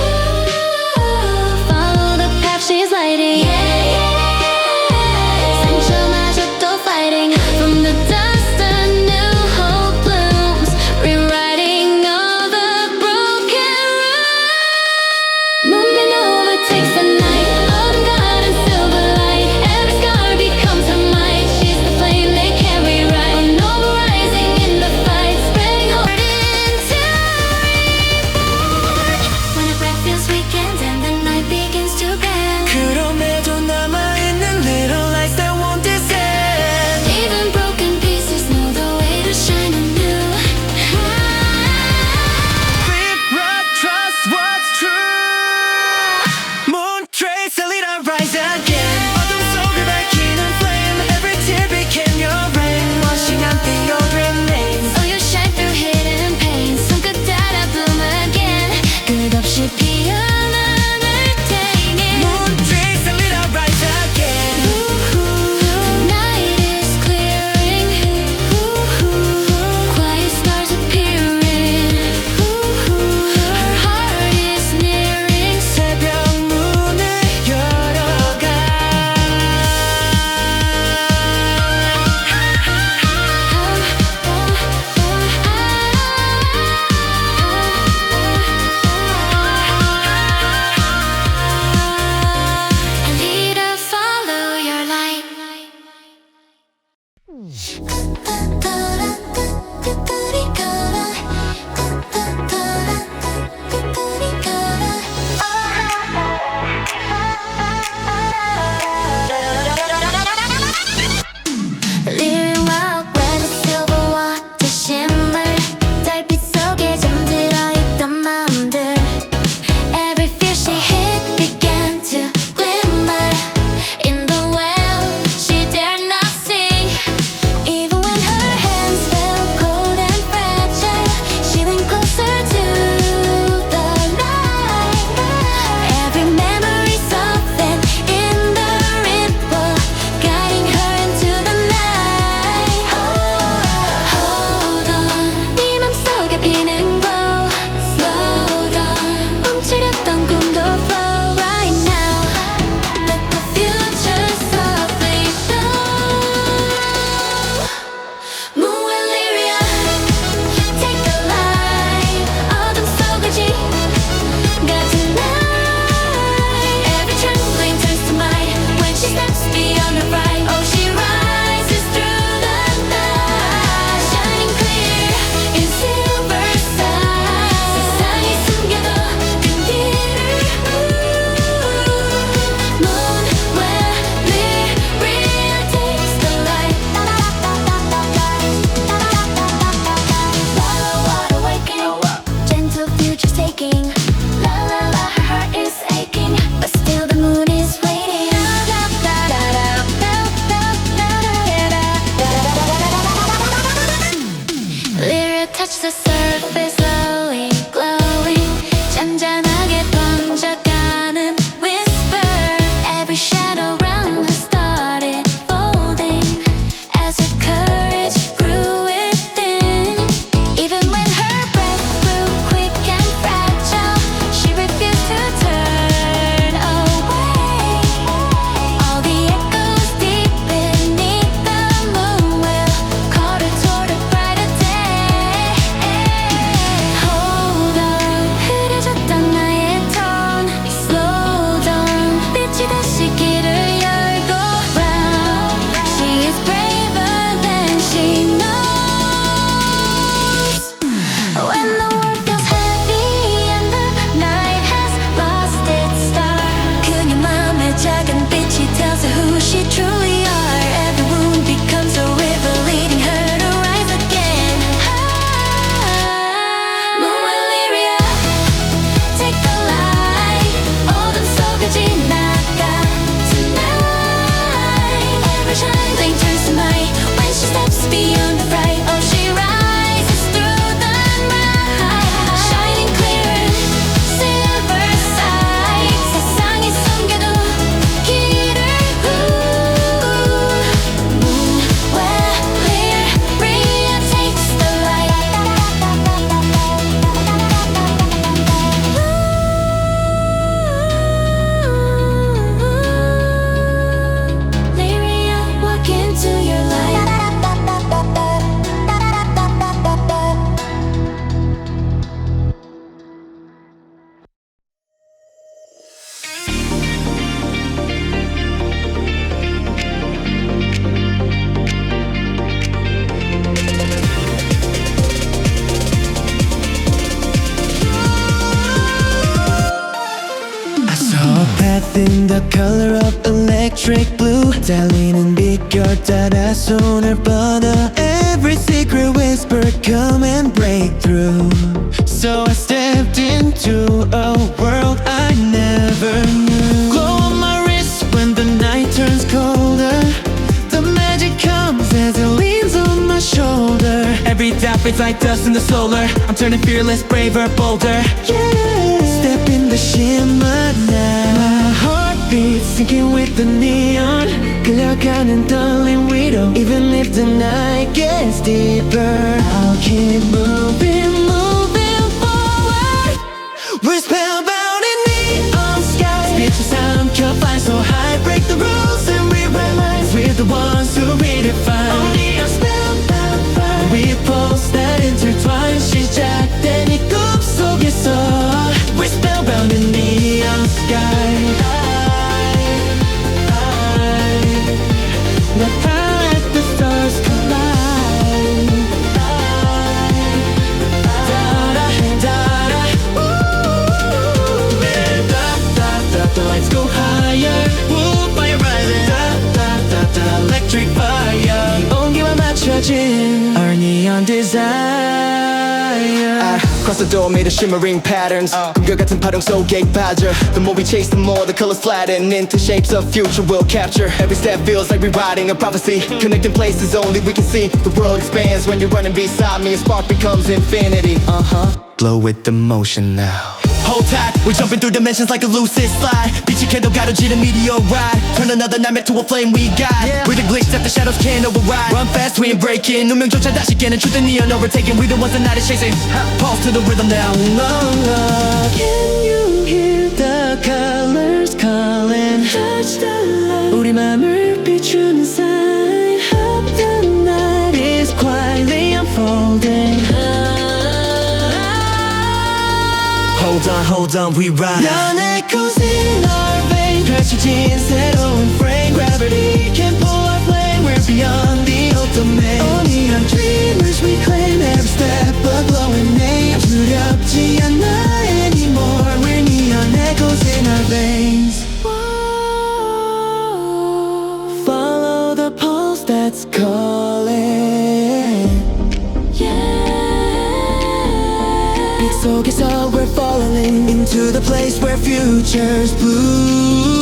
electric blue 달리는 빛결 따라 손을 뻗어 Every secret whisper come and break through So I stepped into a world I never knew Glow on my wrist when the night turns colder The magic comes as it leans on my shoulder Every doubt fades like dust in the solar I'm turning fearless, braver, bolder Yeah, step in the shimmer now My heartbeat sinking with the neon 끌려가는 떨림 위로 Even if the night gets deeper I'll keep moving, moving forward We're spellbound in neon skies 빛을 삼켜 fly so high Break the rules and rewrite lines We're the ones who redefine Only our spellbound fire We pulse that intertwine 시작된 이 꿈속에서 We're spellbound in neon sky Now I let the stars collide Da-da-da-da Ooh Da-da-da-da The lights go higher Ooh, fire rising Da-da-da-da Electric fire 이 온기와 맞춰진 Our neon desire I cross the door made of shimmering patterns 꿈결 같은 파동 속에 빠져 The more we chase the more the colors flatten Into shapes of future we'll capture Every step feels like rewriting a prophecy Connecting places only we can see The world expands when you're running beside me A spark becomes infinity Glow with the motion now Hold tight, we're jumping through dimensions like a lucid slide 빛이 계속 가로지는 meteorite Turn another nightmare to a flame we got We're the glitch that the shadows can't override Run fast, we ain't breaking 운명조차 다시 깨는 truth and neon overtaking We the ones that night is chasing Pulse to the rhythm now Can you hear the colors calling Touch the light 우리 맘을 비추는 sign Up the night is quietly unfolding Hold on, we ride Young echoes in our veins 펼쳐진 새로운 frame Gravity can pull our flame We're beyond the ultimate Only on dreamers we claim Every step a glowing name 두렵지 않아 anymore We're neon echoes in our veins Follow the pulse that's calling 속에서 we're falling into the place where futures bloom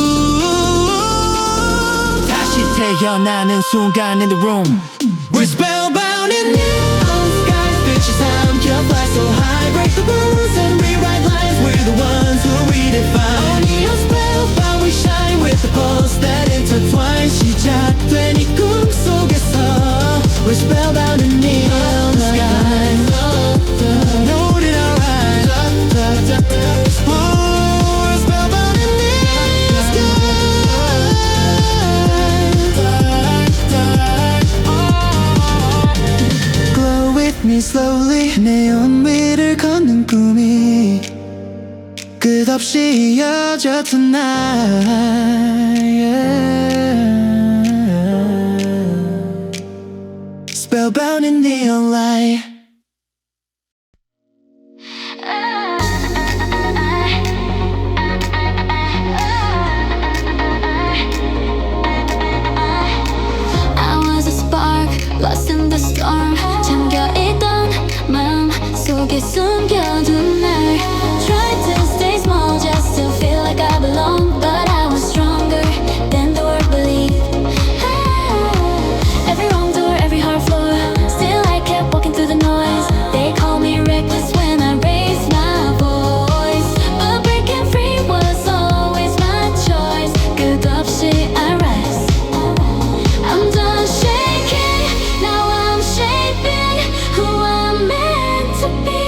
다시 태어나는 순간 in the room We're spellbound in neon skies 빛이 삼켜 fly so high Break the rules and rewrite lines We're the ones who redefine Only on spellbound we shine With the pulse that intertwines 시작된 이 꿈속에서 We're spellbound in neon skies Me slowly neon 위를 걷는 꿈이 끝없이 이어져 tonight Spellbound in neon light I was a spark, lost in the storm 잠겨있던 마음 속에 숨겨둔 날 Tried to stay small just to feel like I belong But I was stronger than the world believed Every wrong door, every hard floor Still I kept walking through the noise They call me reckless when I raised my voice But breaking free was always my choice 끝없이 I rise I'm done shaking, now I'm shaping who I'm meant to be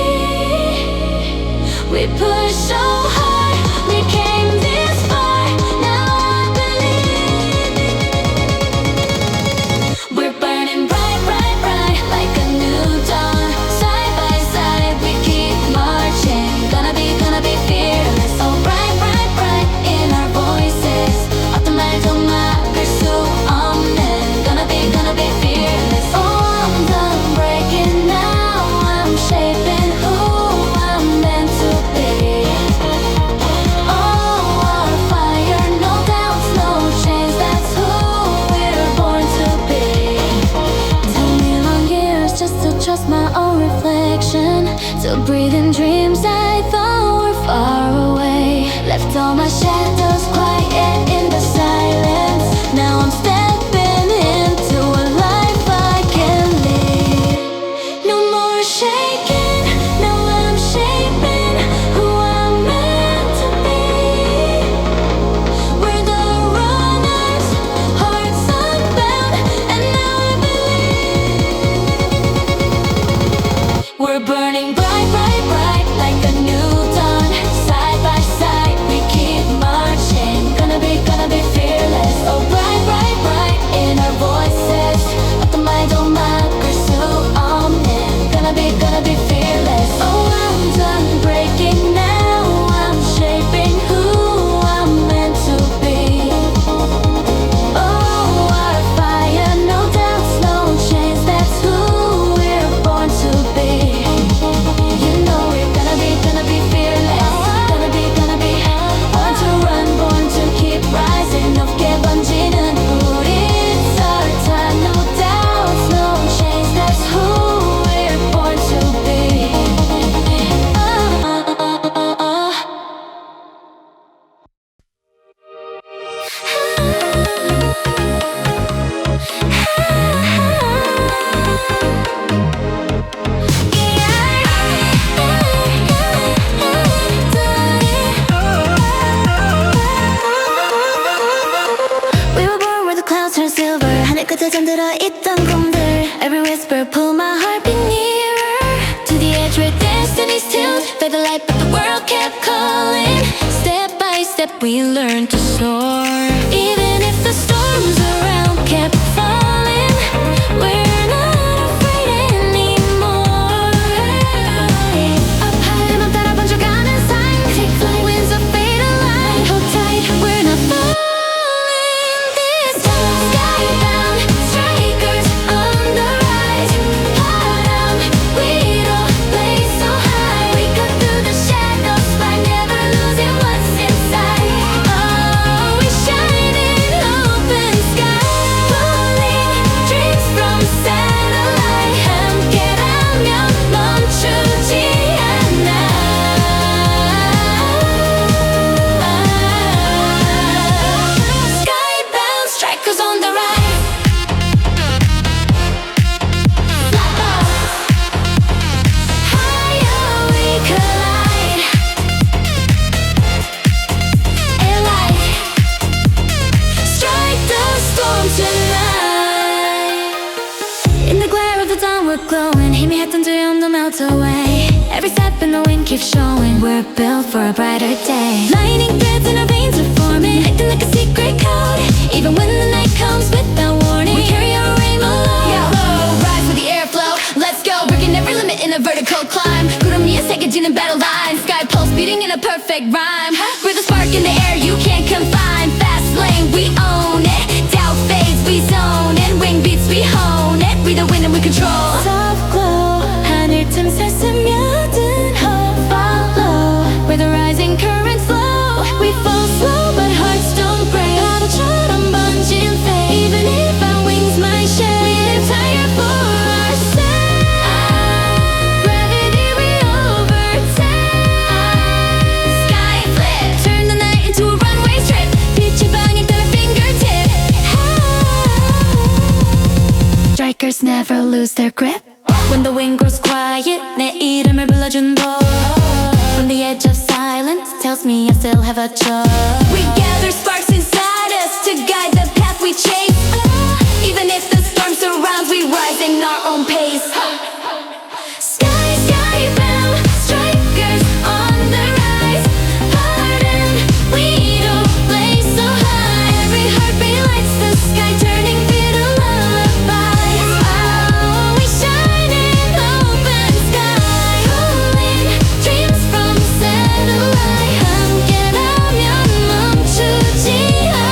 breathing dreams I thought were far away. Left all my shadows quiet in the silence. Now I'm stepping into a life I can live. No more shaking, now I'm shaping who I'm meant to be. We're the runners, hearts unbound, and now I believe. We're burning bright, bright, bright, like a new dawn. Side by side, we keep marching. Gonna be fearless. Oh, bright, bright, bright in our voices. 어떤 말도 막을 수 없는. Gonna be fearless. Oh, I'm done breaking now. I'm shaping who I'm meant to be. Oh, our fire, no doubts, no chains. That's who we're born to be. You know we're gonna be fearless. Gonna be born to run, born to keep rising. 높게 번지는 우리. It's our time, no doubts, no chains. That's who we're born to be. We were born where the clouds turn silver. 하늘 끝에 잠들어 있던 꿈들. Every whisper pull my heartbeat nearer to the edge where destiny's tuned. Fade the light, but the world kept calling. Step by step, we learned to soar. Even if the storms around kept falling, we're not afraid anymore. Up high, 맘 따라 번져가는 sign. Take flight, winds of fate align. Hold tight, we're not falling this time. Skybound, strikers on the rise. Bottom, we don't play so high. We cut through the shadows by never losing what's inside. Oh, we shine in open sky. Pulling dreams from satellite. 함께라면 멈추지 않아. Skybound, strikers on the rise. Higher we collide. And light, strike the storm tonight. In the glare of the dawn we're glowing. 희미했던 두려움도 melt away. Every step in the wind keeps showing. We're built for a brighter day. Lightning threads in our veins are forming. Acting like a secret code. Even when the night comes without warning, we carry our rainbow low. Rise with the airflow. Let's go. Breaking every limit in a vertical climb. 구름 위에 새겨지는 battle lines. Sky pulse beating in a perfect rhyme. We're the spark in the air you can't confine. Fast lane, we own it. Doubt fades, we zone it. Wing beats, we hone it. We the wind and we control. Soft glow, 하늘 틈새 스며든 hope follow. Where the rising currents flow. We fall slow but hearts don't break. 파도처럼 번진 fate. Even if our wings might shake, we lift higher for ourselves. Gravity we overtake. Sky flip, turn the night into a runway strip. 빛이 방했던 our fingertip. Strikers never lose their grip. When the wind grows quiet, 내 이름을 불러준 boy. From the edge of silence, tells me I still have a choice. We gather sparks inside us to guide the path we chase. Even if the storm surrounds, we rise in our own pace. Skybound, strikers on the rise. Hardened, we don't play so high. Every heartbeat lights the sky, turning fear to lullabies. Oh, we shine in open sky. Pulling dreams from satellite. 함께라면 멈추지 않아.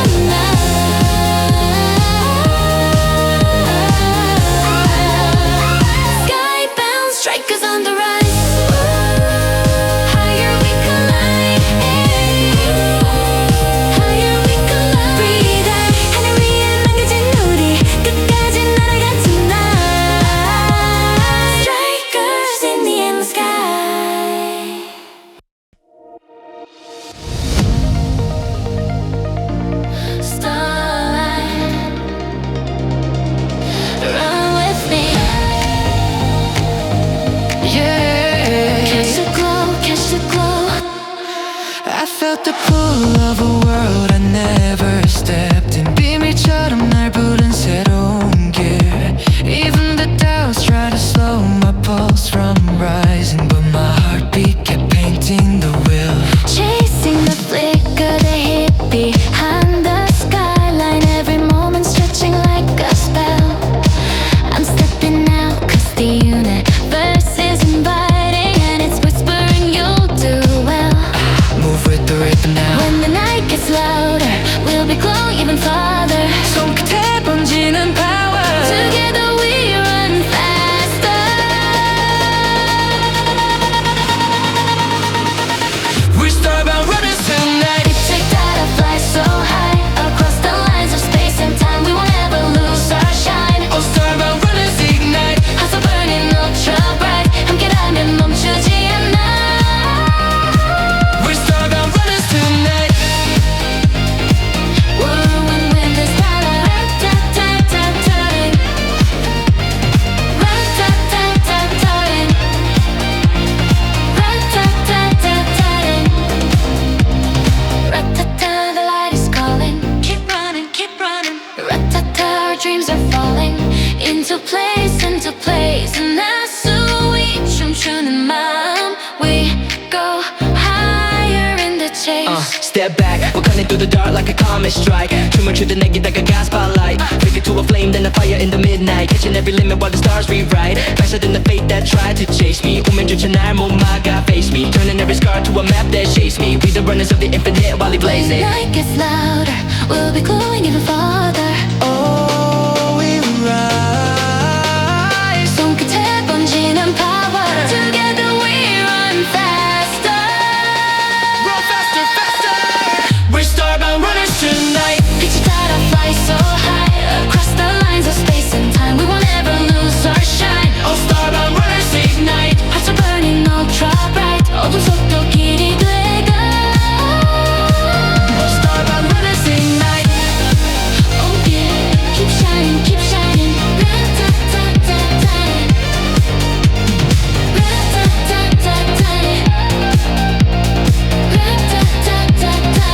our dreams are falling into place, into place. And as we 춤추는 마음, we go higher in the chase. Step back, we're cutting through the dark like a comet strike. 춤을 추듯 내기다가 gas spotlight. Take it to a flame, then a fire in the midnight. Catching every limit while the stars rewrite. Faster than the fate that tried to chase me. 우면조차 날 못 막아 face me. Turning every scar to a map that shapes me. We the runners of the infinite while he blazing. When the night gets louder, we'll be glowing even farther. Oh, we rise. 손끝에 번지는 power. Together we run faster. Run faster, faster. We're starbound runners tonight. 빛이 따라 fly so high across the lines of space and time. We won't ever lose our shine. Oh, starbound runners ignite. Hearts are burning ultra bright. 어둠 속도 길이 되가. Oh, starbound runners ignite. Oh yeah, keep shining, keep shining. Ra-ta-ta-ta-ta. Ra-ta-ta-ta-ta. Ra-ta-ta-ta-ta.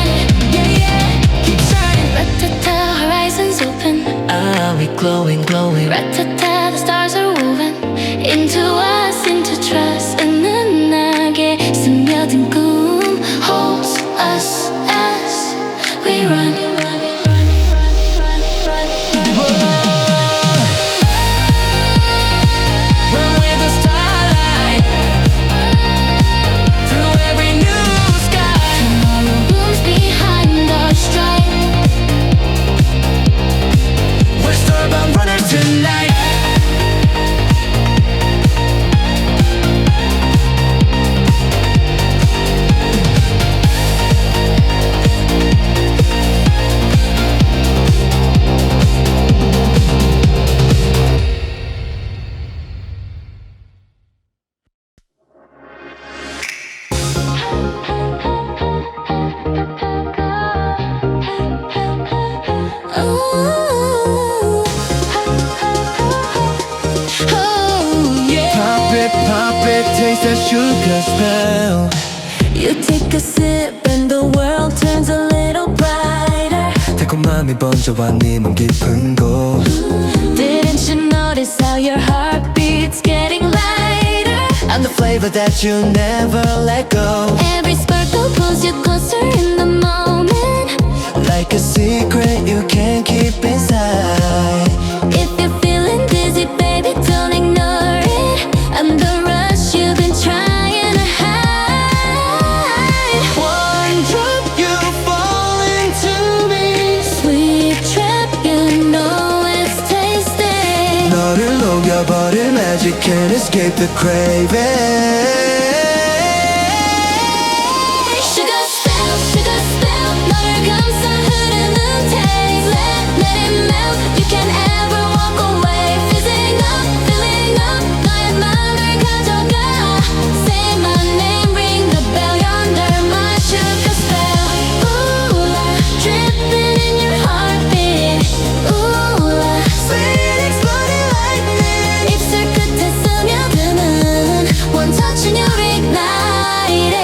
Yeah, yeah. Keep shining. Ra-ta-ta, horizons open. We glowing, glowing. Ra-ta-ta, the stars are woven into us, into trust. 은은하게 스며든 꿈 holds us as we run. Run with the starlight. Through every new sky. Tomorrow looms behind our stride. We're starbound runners tonight. Oh yeah. Pop it, taste that sugar spell. You take a sip and the world turns a little brighter. 달콤함이 번져와 네 몸 깊은 곳. Didn't you notice how your heartbeat's getting lighter? I'm the flavor that you never let go. Every sparkle pulls you closer in the moment. Like a secret you can't keep inside. If you're feeling dizzy, baby, don't ignore it. I'm the rush you've been trying to hide. One drop, you fall into me. Sweet trap, you know it's tasty. 너를 녹여버릴 magic can't escape the craving. Sugar spell, 너를 감싸 흐르는 taste. Let it melt, you can't ever walk away. Fizzing up, filling up, 너의 맘을 가져가. Say my name, ring the bell, you're under my sugar spell. Ooh la, dripping in your heartbeat. Ooh la, Sweet exploding lightning. 입술 끝에 스며드는 one touch and you're ignited.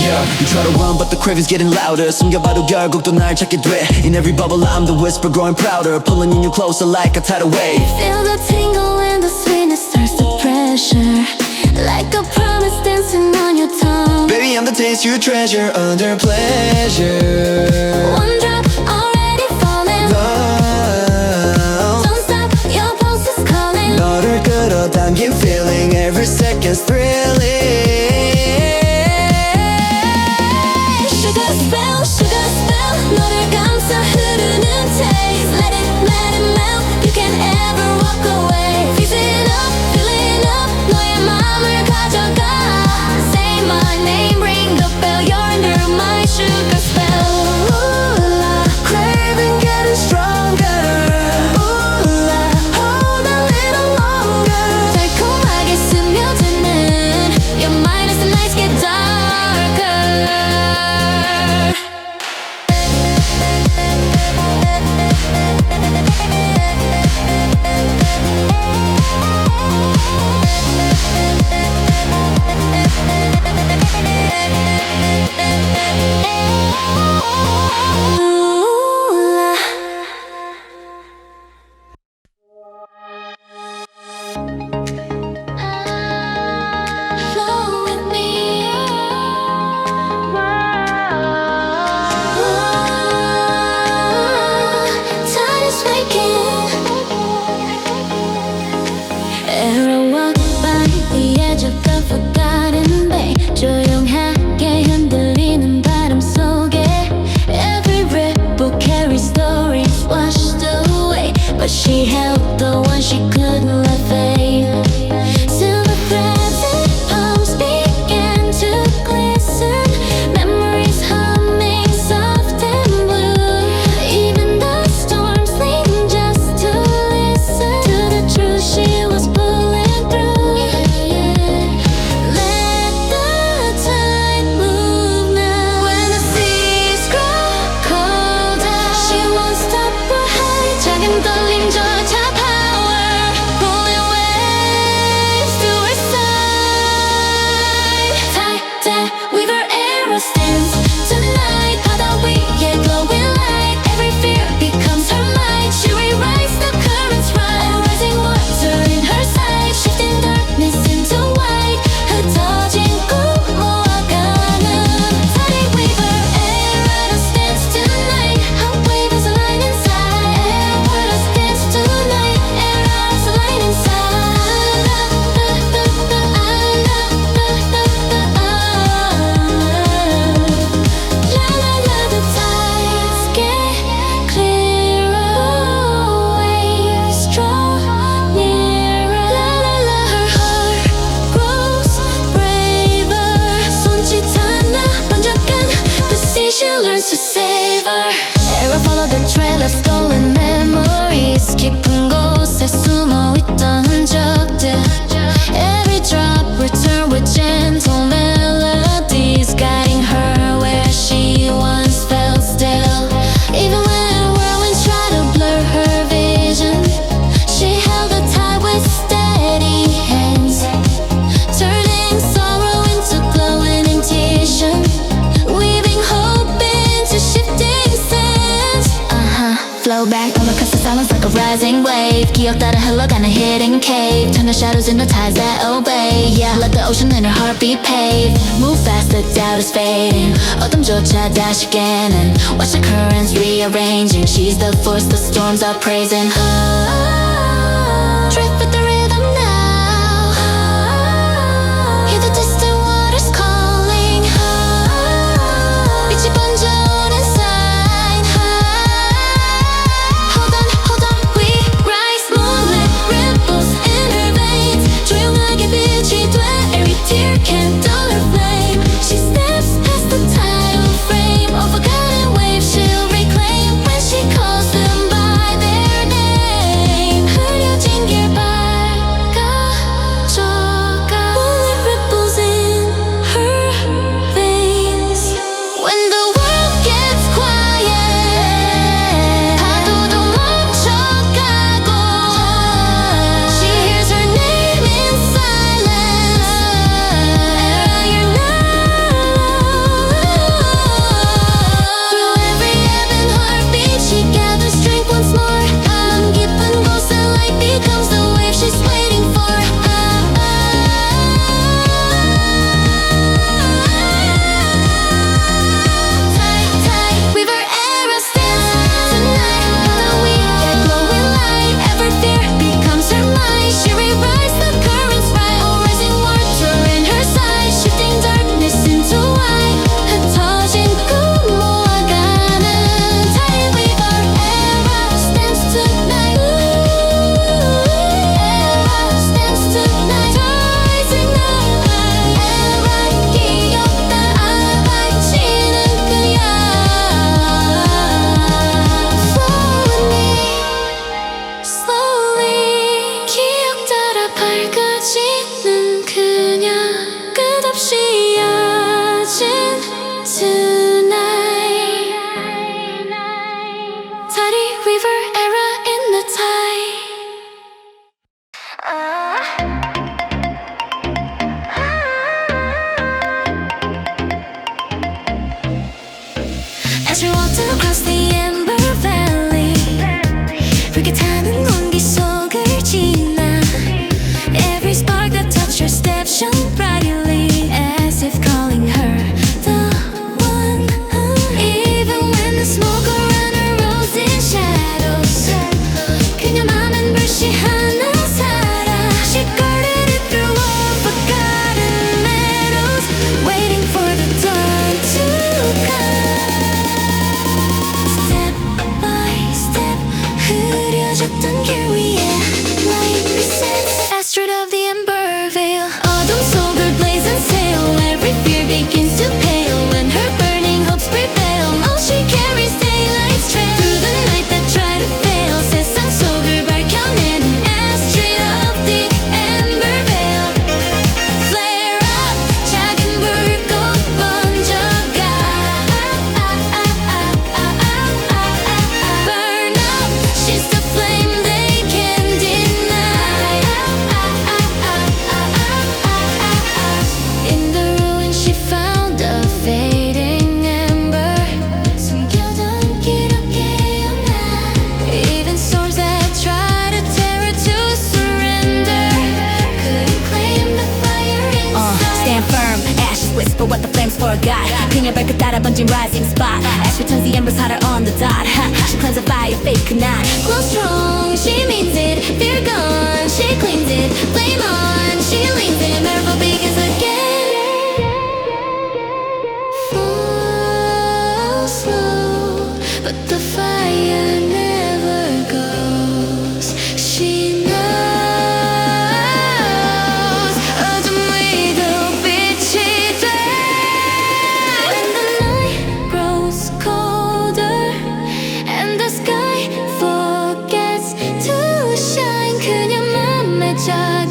Yeah, you try to run but the craving's getting louder. 숨겨봐도 결국 또 날 찾게 돼. In every bubble I'm the whisper growing prouder. Pulling you closer like a tidal wave. Feel the tingle and the sweetness starts to pressure. Like a promise dancing on your tongue. Baby, I'm the taste you treasure under pleasure. One drop already falling. Love. Don't stop, your pulse is calling. 너를 끌어당긴 feeling every second's thrilling. Sugar spell, 너를 감싸 흐르는 taste. Let it melt, you can't ever walk away. Fizzing up, filling up, 너의 맘을 가져가. Say my name, ring the bell, you're under my sugar spell. Ooh la, flow back on across the silence like a rising wave. 기억 따라 흘러가는 hidden cave. Turn the shadows into tides that obey. Yeah, let the ocean in her heartbeat pave. Move fast, the doubt is fading. 어둠조차 다시 깨는. Watch the currents rearranging. She's the force the storms are praising. Drift with the rhythm now. Hear the distant waters calling. 빛이 번져오는 sign. Hold on, we rise. Moonlit ripples in her veins. 조용하게 빛이 돼. Every tear can dull her flame. She steps past the tidal frame. Of a forgotten wave she'll reclaim. When she calls them by their name. 흐려진 길 밝아져가. Moonlit ripples in her veins. When the world gets quiet, 파도도 멈춰가고. She hears her name in silence. Era, you're now. Through every ebb and heartbeat, she gathers strength once more. 맘 깊은 곳에 light becomes the wave she's waiting for. Tight, weaver era stands tonight. The weekend glowing light, ever fear becomes her might. She rewrites the currents right, all rising water in her sight, shifting darkness into white. 흩어진 꿈 모아가는 tight weaver era stands tonight. Era stands tonight. Rising night. Era 기억 따라 밝히는 그녀. Slowly 기억 따라 밝아지는 그녀. 끝없이 이어진 tonight. Tidy weaver era in the tide. As we walked across the Amber Valley, 불쾌타는 공기 속을 지나. Every spark that touched her step shone brightly, as if calling her the one. Even when the smoke around her rose in shadows, 그녀 맘엔 불씨 하나 살아. She guarded it through all forgotten meadows, waiting for the dawn to come. Step by step 흐려졌던 길 위에 light resets. Asteroid of the Ember Veil. 어둠 속을 blaze and sail. Every fear begins to pale when her burning hopes prevail. All she carries daylight's trail through the night that tried to fail. 세상 속을 밝혀내는 asteroid of the Ember Veil. Flare up, 작은 불꽃 번져가. Burn up, she's the flame they can't deny. In the ruins she found a fading ember. 숨겨둔 기록에 연나. Even storms that try to tear her to surrender couldn't claim the fire inside. Stand firm, ashes whisper what the flames forgot. 그녀 발끝 따라 번진 rising spot. Ash returns the embers hotter on the dot. She cleanses the fire, faith could not. Glow strong, she means it. Fear gone, she cleans it. Flame on, she leans it. Miracle begins again. Fall slow, but the fire never goes. She knows. 어둠 위도 빛이 돼. When the night grows colder and the sky forgets to shine, 그녀 맘에 작은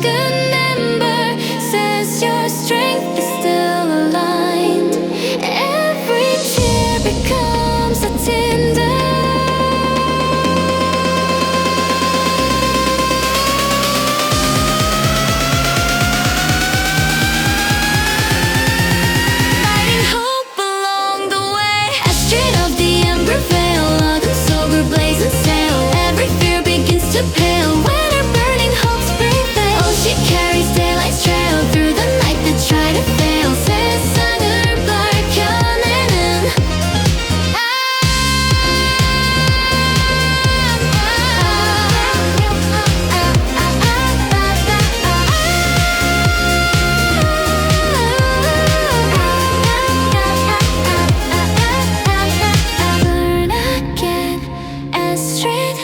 the street.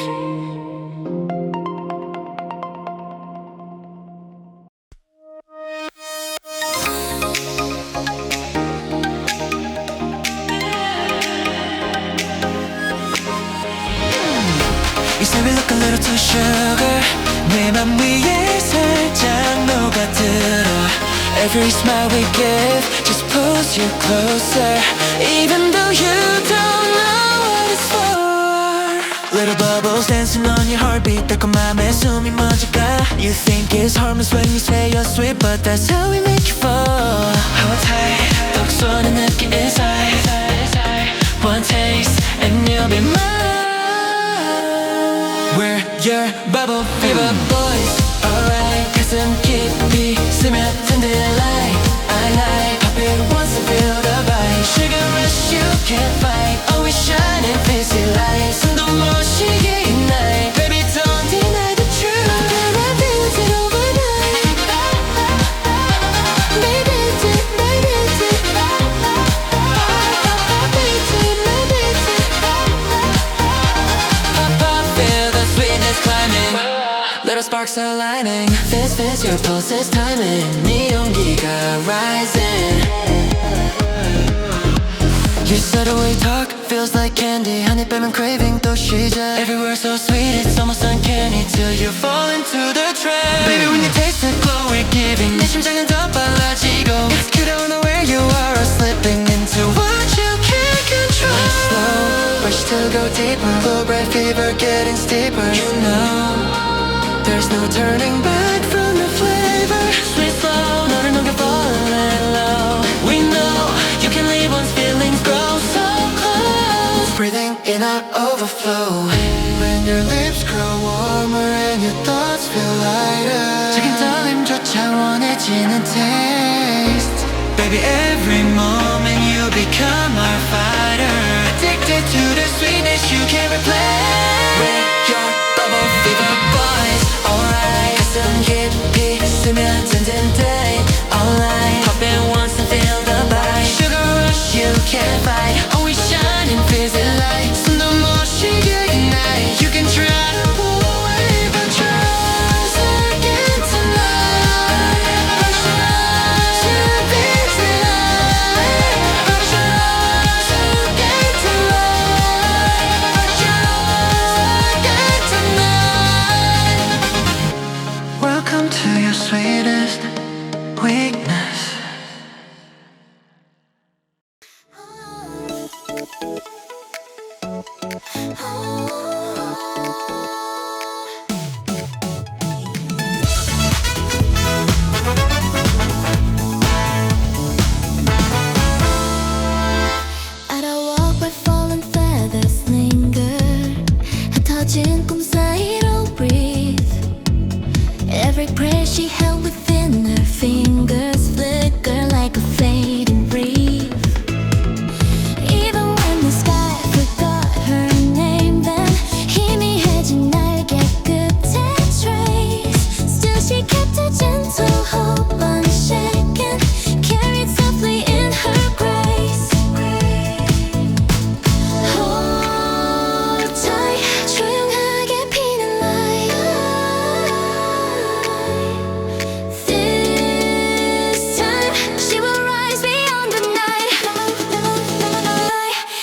You say we look a little too sugar. 내 맘 위에 살짝 녹아들어. Every smile we give just pulls you closer. Even though you don't know what it's for. Little bubbles dancing on your heartbeat. 달콤함에 숨이 먼저 가. You think it's harmless when you say you're sweet, but that's how we make you fall. Hold tight, 덕 쏘는 느낌 inside. One taste and you'll be mine. We're your bubble fever boys, alright. 가슴 깊이 스며든 delight. I like pop it once and feel the vibe. Sugar rush you can't fight. Always shining fizzy light. 숨도 못 쉬게 ignite. Baby don't deny the truth. I'm gonna build it overnight. Baby dip, baby dip. Baby dip, baby dip. Pop up, feel the sweetness climbing. Little sparks aligning. Fizz, your pulse is timing. 네 용기가 rising. You said the way you talk feels like candy. honey 빼면 craving 또 시작. Everywhere so sweet it's almost uncanny till you fall into the trap. Baby when you taste the glow we're giving 내 심장은 더 빨라지고. It's cute I don't know where you are or slipping into what you can't control. Slow rush to go deeper. Full bright fever getting steeper. You know there's no turning back from the flavor. Sweet slow 너를 녹여 falling low. We know you can leave once feelings grow so close. Breathing in our overflow. When your lips grow warmer and your thoughts feel lighter. 작은 떨림조차 원해지는 taste. Baby every moment you become our fighter. Addicted to the sweetness you can't replace. We're your bubble fever boys, alright. 가슴 깊이 스며든 day, alright. Pop it once and feel the bite. Sugar rush you can't fight. Always shining fizzy light. 숨도 못 쉬게 ignite. You can try to pull away but try again tonight. But try to be tonight. But try again tonight. But try again tonight. Welcome to your sweetest weakness. At a walk where fallen feathers linger. 흩어진 꿈 사이로 breathe. Every prayer she held within her fingers flicker like a fading reef. Even when the sky forgot her name, then 희미해진 날개 끝에 trace. Still she kept a gentle hope unshaken, carried softly in her grace. Hold tight, 조용하게 피는 light. This time she will rise beyond the night.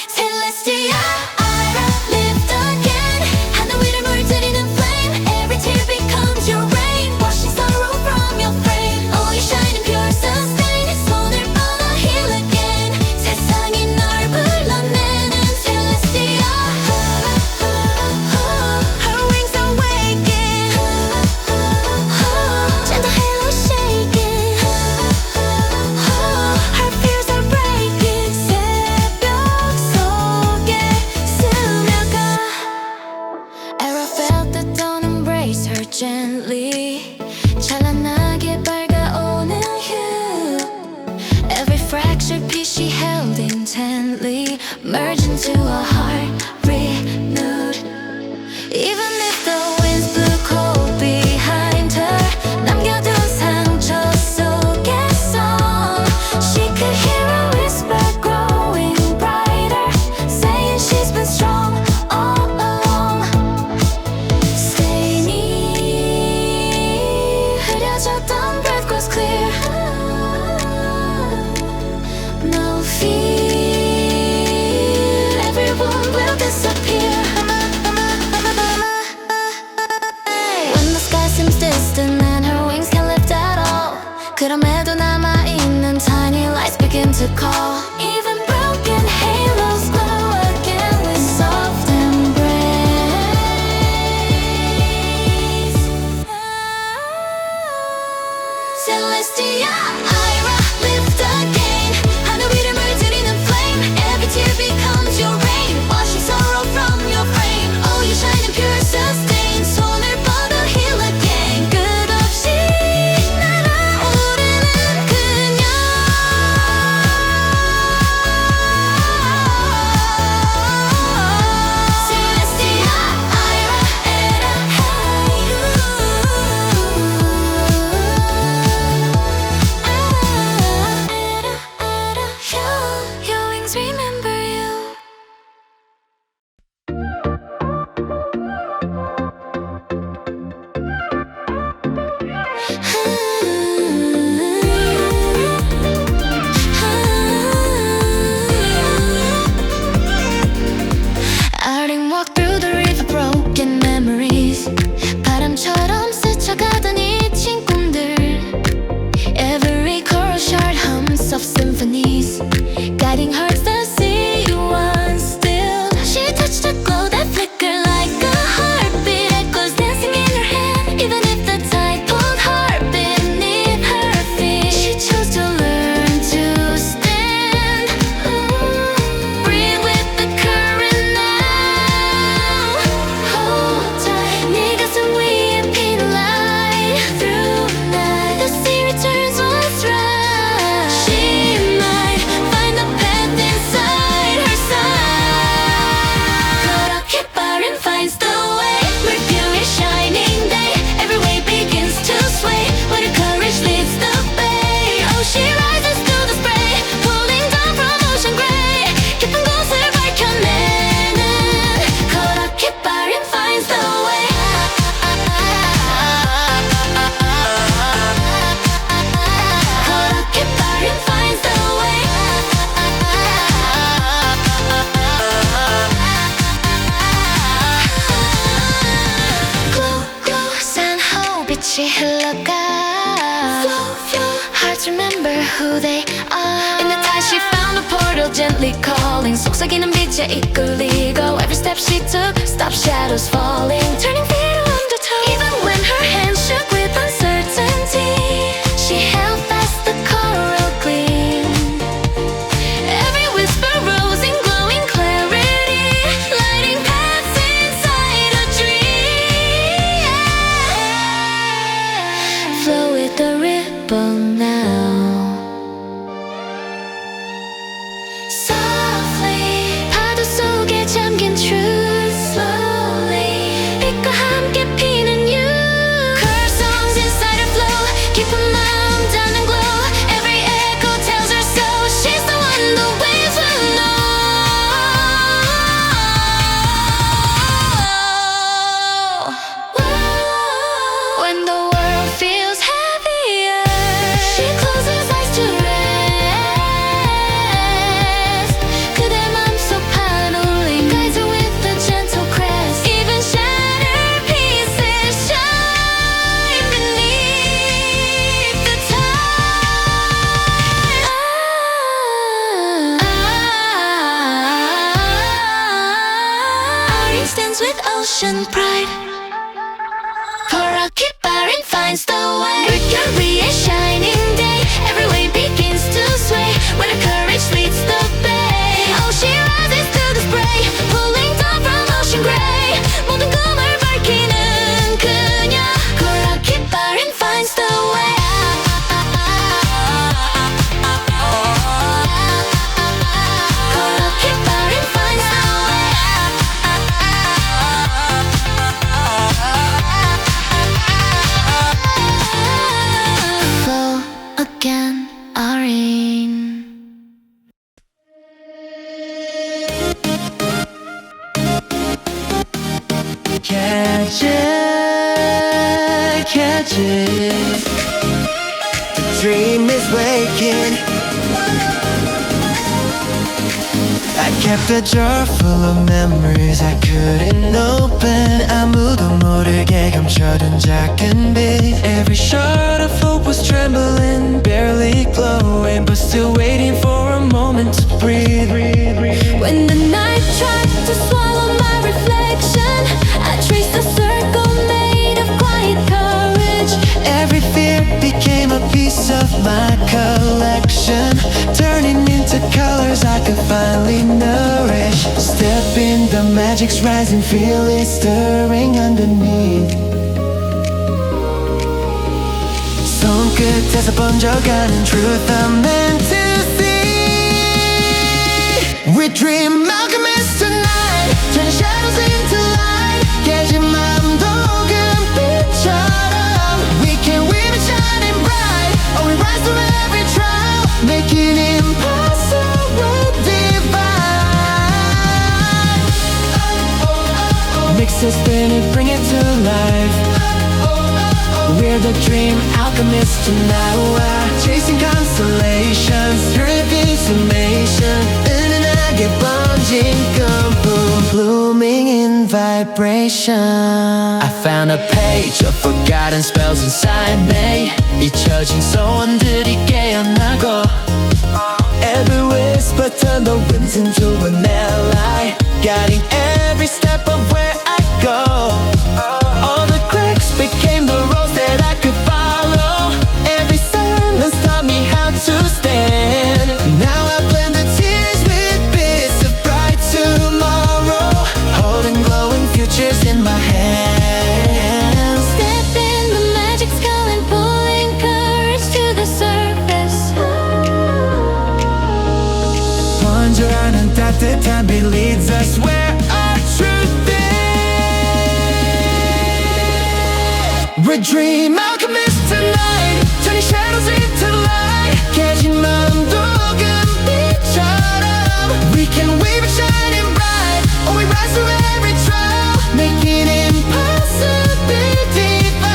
Celestia, lift again. 하늘 위를 물들이는 flame. Every tear becomes your rain, washing sorrow from your frame. Oh, you shine in pure sustain. 손을 뻗어 heal again. 세상이 널 불러내는 Celestia. Her wings awaken. Gentle halo shaking. Her fears are breaking. 새벽 속에 스며가. Era felt the dawn embrace her gently. 찬란하게 밝아오는 hue. Every fractured piece she held intently merged into a heart renewed. Even if the winds blew cold behind her, 남겨둔 상처 속의 song. She could hear a whisper growing brighter, saying she's been strong all along. to call. Even broken halos glow again with soft embrace. Celestia, Ira, lift again. 하늘 위를 물들이는 flame. Every tear becomes your rain. Washing sorrow from your frame. Oh, you shine in pure sustain. 손을 뻗어 heal again. 끝없이 날아오르는 그녀. Celestia, Ira, Era, your wings remember you. I didn't walk through the river, broken memories. 바람처럼 스쳐가던 잊힌 꿈들. Every choral shard hums of symphonies, guiding hearts that see you once still. She touched a glow that flickered like a heartbeat, echoes dancing in her hand, even if the tide pulled hard beneath her feet. She chose to learn to stand, breathe with the current now. Hold tight, 네 가슴 위에 pin light through night. The sea returns what's right. She might find the path inside her side. 그렇게 빠른 finds the way. Mercury shining day. Every way begins to sway. When her courage leads the way. Oh, she rises to the spray, pulling down from ocean gray. 깊은 곳을 밝혀내는 그렇게 빠른 finds the way. 그렇게 빠른 finds the way. Glow, glow, 산호 빛이 흘러가. Flow, flow, hearts remember who they are. In the tide she found a portal gently calling. 속삭이는 빛에 이끌리고. Every step she took, stop shadows falling, turning fear to undertow. Even when her hands shook with uncertainty, she held fast the coral gleam. Every whisper rose in glowing clarity, lighting paths inside a dream. Flow with the ripple now. Softly, 파도 속에 잠긴 truth. Slowly, 빛과 함께 피는 you. Curve songs inside her flow. 깊은 마음 닿는 glow. Every echo tells her so. She's the one the waves will know. When the world feels heavier, she closes eyes to rest. 그대 맘속 파도를 guides her with a gentle crest. Even shattered pieces shine beneath the tide. Our stands with ocean pride. 그렇게 빠른 finds the way. Mercury a shining day. Every way begins to sway. When her courage leads the bay. Oh, she rises to the spray, pulling down from ocean gray. 모든 꿈을 밝히는 그녀. 그렇게 빠른 finds the way. 그렇게 빠른 finds the way. Flow again, Irene. Catch it, catch it. The dream is waking. I kept a jar full of memories I couldn't open. 아무도 모르게 감춰둔 작은 빛. Every shard of hope was trembling, barely glowing, but still waiting for a magic's rising, feel it stirring underneath. 손끝에서 번져가는 truth I'm meant to see. We dream alchemists tonight, turning shadows into light. 깨진 맘도 금빛처럼 we can weave it shining bright. Oh, we rise through every trial, making impossible divine. Mix it, spin it, bring it to life. We're the dream alchemists tonight. We're chasing constellations, transformation. 은은하게 번진 꿈, blooming in vibration. I found a page of forgotten spells inside me. 잊혀진 소원들이 깨어나고 every whisper turn the winds into an ally, guiding every step of where I go. All the cracks became the roads that I could follow. Every silence taught me how to stand. Now I blend the tears with bits of bright tomorrow, holding glowing futures in my hands. Step in, the magic's calling, pulling courage to the surface. 번져가는 따뜻한 빛 leads us where our truth is. We dream alchemists tonight, turning shadows into light. 깨진 마음도 금빛처럼 we can weave it shining bright. Oh, we rise through every trial, making impossible divine.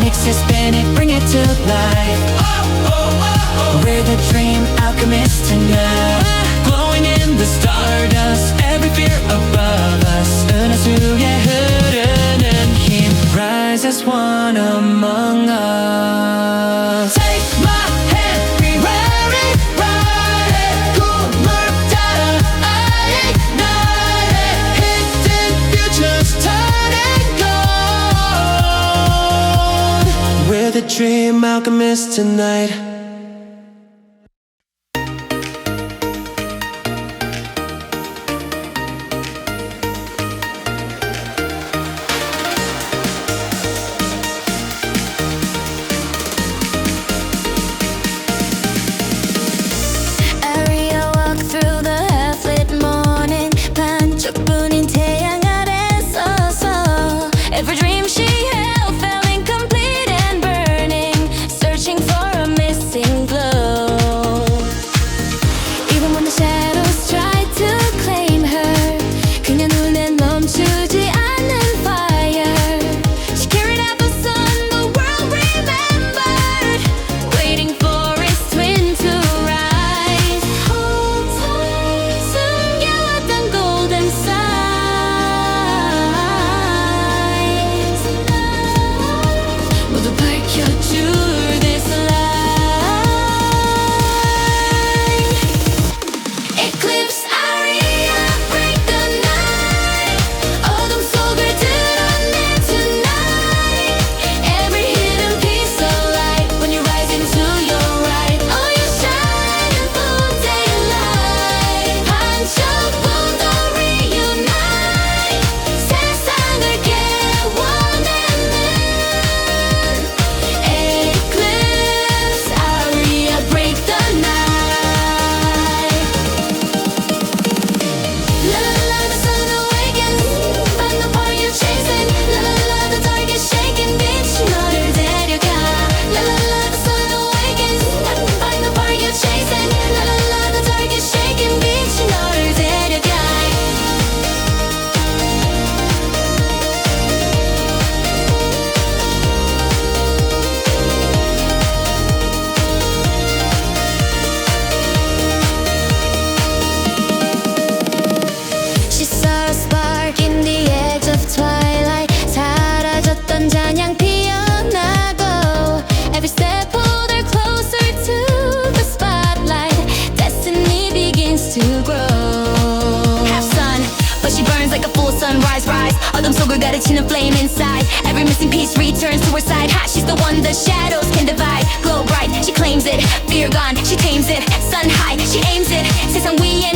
Mix it, spin it, bring it to life. We're the dream alchemists tonight, glowing in the stardust, every fear above us. 은하수에 흐르는 힘, rise as one among us. Take my hand, we wear it right. 꿈을 따라 I ignite it. Hidden futures turning gold. We're the dream alchemists tonight. Every dream she held felt incomplete and burning, searching for a missing glow. Even when the shadows tried to claim her, 그녀 눈엔 멈추지 않는 fire. She carried out the sun the world remembered, waiting for its twin to rise. Hold tight, 숨겨왔던 golden sign. 모두 밝혀줄 this light. Eclipse aria, break the night. 어둠 속을 드러내 tonight. Every hidden piece of light when you rise into your right. Oh, you shine in full daylight. 반짝분도 reunite. 세상을 깨워내는 eclipse aria, break the night. La la la, the sun awakens, find the part you're chasing. La la la, the dark is shaking, 빛이 너를 데려가. La la la, the sun awakens, find the part you're chasing. La la la, the dark is shaking, 빛이 너를 데려가. She saw a spark in the edge of twilight. 사라졌던 잔향 피어나고 every step pulled her closer to the spotlight. Destiny begins to grow. Half sun, but she burns like a full sunrise. Rise, 어둠 속을 가르치는 flame inside. Every missing piece returns to her side. Hot, she's the one the shadows can divide. Glow bright, she claims it. Fear gone, she tames it. Sun high, she aims it. 세상 위에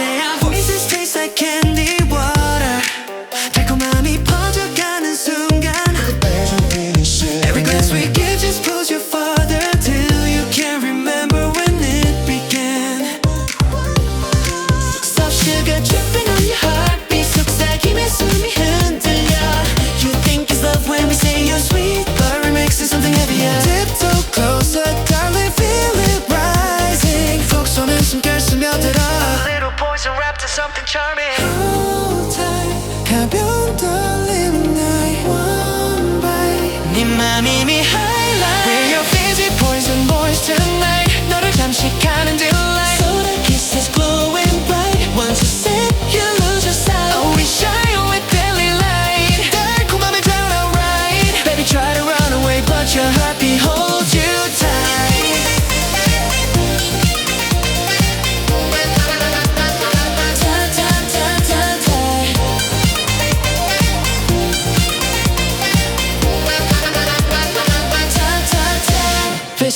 say our voices taste like candy water. 달콤함이 퍼져가는 순간 Every glance we give just pulls you farther till you can't remember when it began. Soft sugar dripping on your heartbeat 속삭임에 숨이 흔들려. You think it's love when we say you're sweet, but remix is something heavier. Tiptoe closer, darling, feel it rising. 속손은 숨결 스며들어. A little poison wrapped in something charming. Hold tight, 가벼운 떨림은 나의 one bite. 네 맘 이미 highlight. We're your fizzy poison boys tonight. 너를 잠시 가는 delight. So the kiss is glowing bright. Once you sip, you lose your sight. Oh, we shine with daily light. 달콤함에 drown out right. Baby, try to run away, but your heartbeat holds you tight.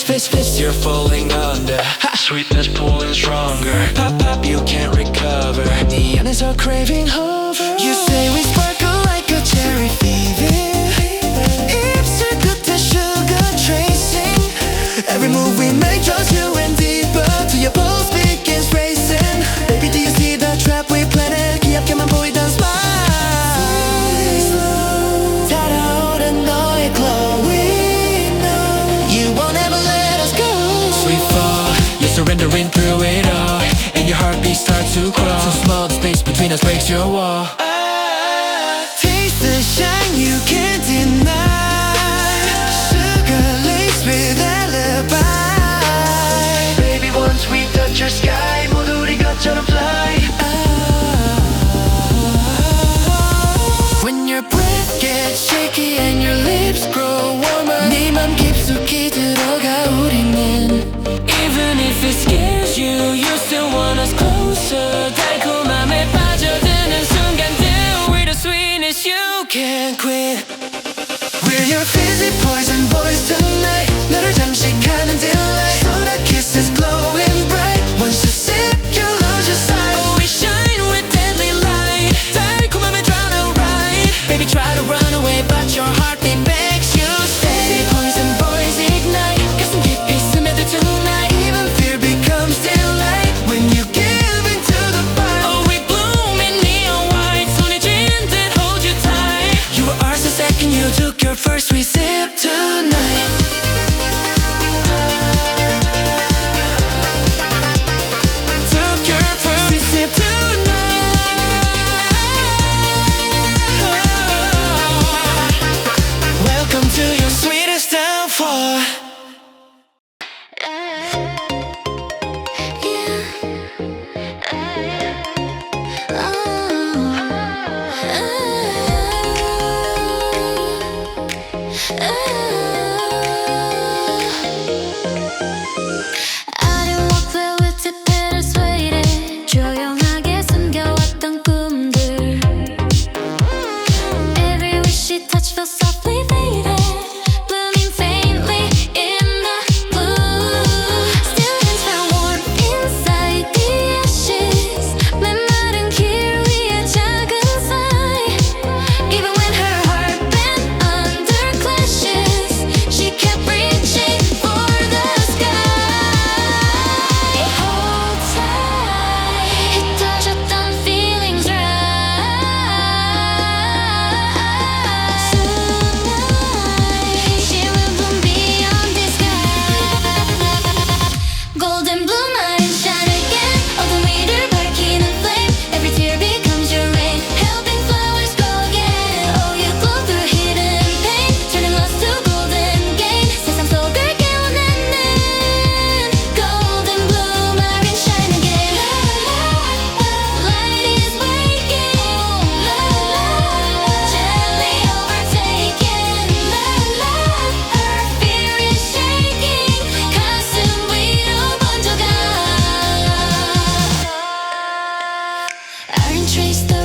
Fist, fist, you're falling under. Sweetness pulling stronger. Pop, pop, you can't recover. The honest are craving hover. You say we sparkle like a cherry fever. Ipsy 끝에 sugar tracing. Every move we make draws you in deeper. Till your pulse begins racing. Baby, do you see the trap we planted? 귀엽게만 보이던 smile. 달아오른 너의 glow. Surrendering through it all, and your heartbeat starts to crawl. So small the space between us breaks your wall. Taste the shine you can't deny. Sugar laced with alibi. Baby, once we touch your sky, 모두 우리 것처럼 fly. When your breath gets shaky and your lips grow warmer, 네 맘 깊숙이 들어가 우리는. Even if it scares you, you still want us closer. 달콤함에 빠져드는 순간들. We're the sweetest, you can't quit. We're your fizzy poison boys tonight. 너를 잠시 가는 delight. So the kiss is glowing bright. Once you sip, you lose your sight. Oh, we shine with deadly light. 달콤함에 drown out right. Baby, try to run away, but your heartbeat begs you stay. Poison boys ignite. 가슴 깊이 스며들 tonight. Even fear becomes delight when you give into the fight. Oh, we bloom in neon white. 손에 쥔 듯 hold you tight. You were ours the second you took your first sweet sip tonight. Took your first sweet sip tonight. Welcome to your sweetest downfall. I didn't walk there with the petals waiting. 조용하게 숨겨왔던 꿈들. Every wish she touched felt softly faded. Blooming faintly in the blue. Still hands found warmth inside the ashes. 메마른 길 위에 작은 sigh. Even when her heart bent under clashes, she kept reaching for the sky. Hold tight, 흩어졌던 feelings rise. Tonight, she will bloom beyond the sky. Golden blue mind shine again. 어둠 위를 밝히는 flame. Every tear becomes your rain. Helping flowers grow again. Oh, you glow through hidden pain. Turning lost to golden gain. 세상 속을 깨워내는 golden blue mind shine again. Light is waking. Gently overtaken. Her fear is shaking. 가슴 위로 번져가. Iron trace the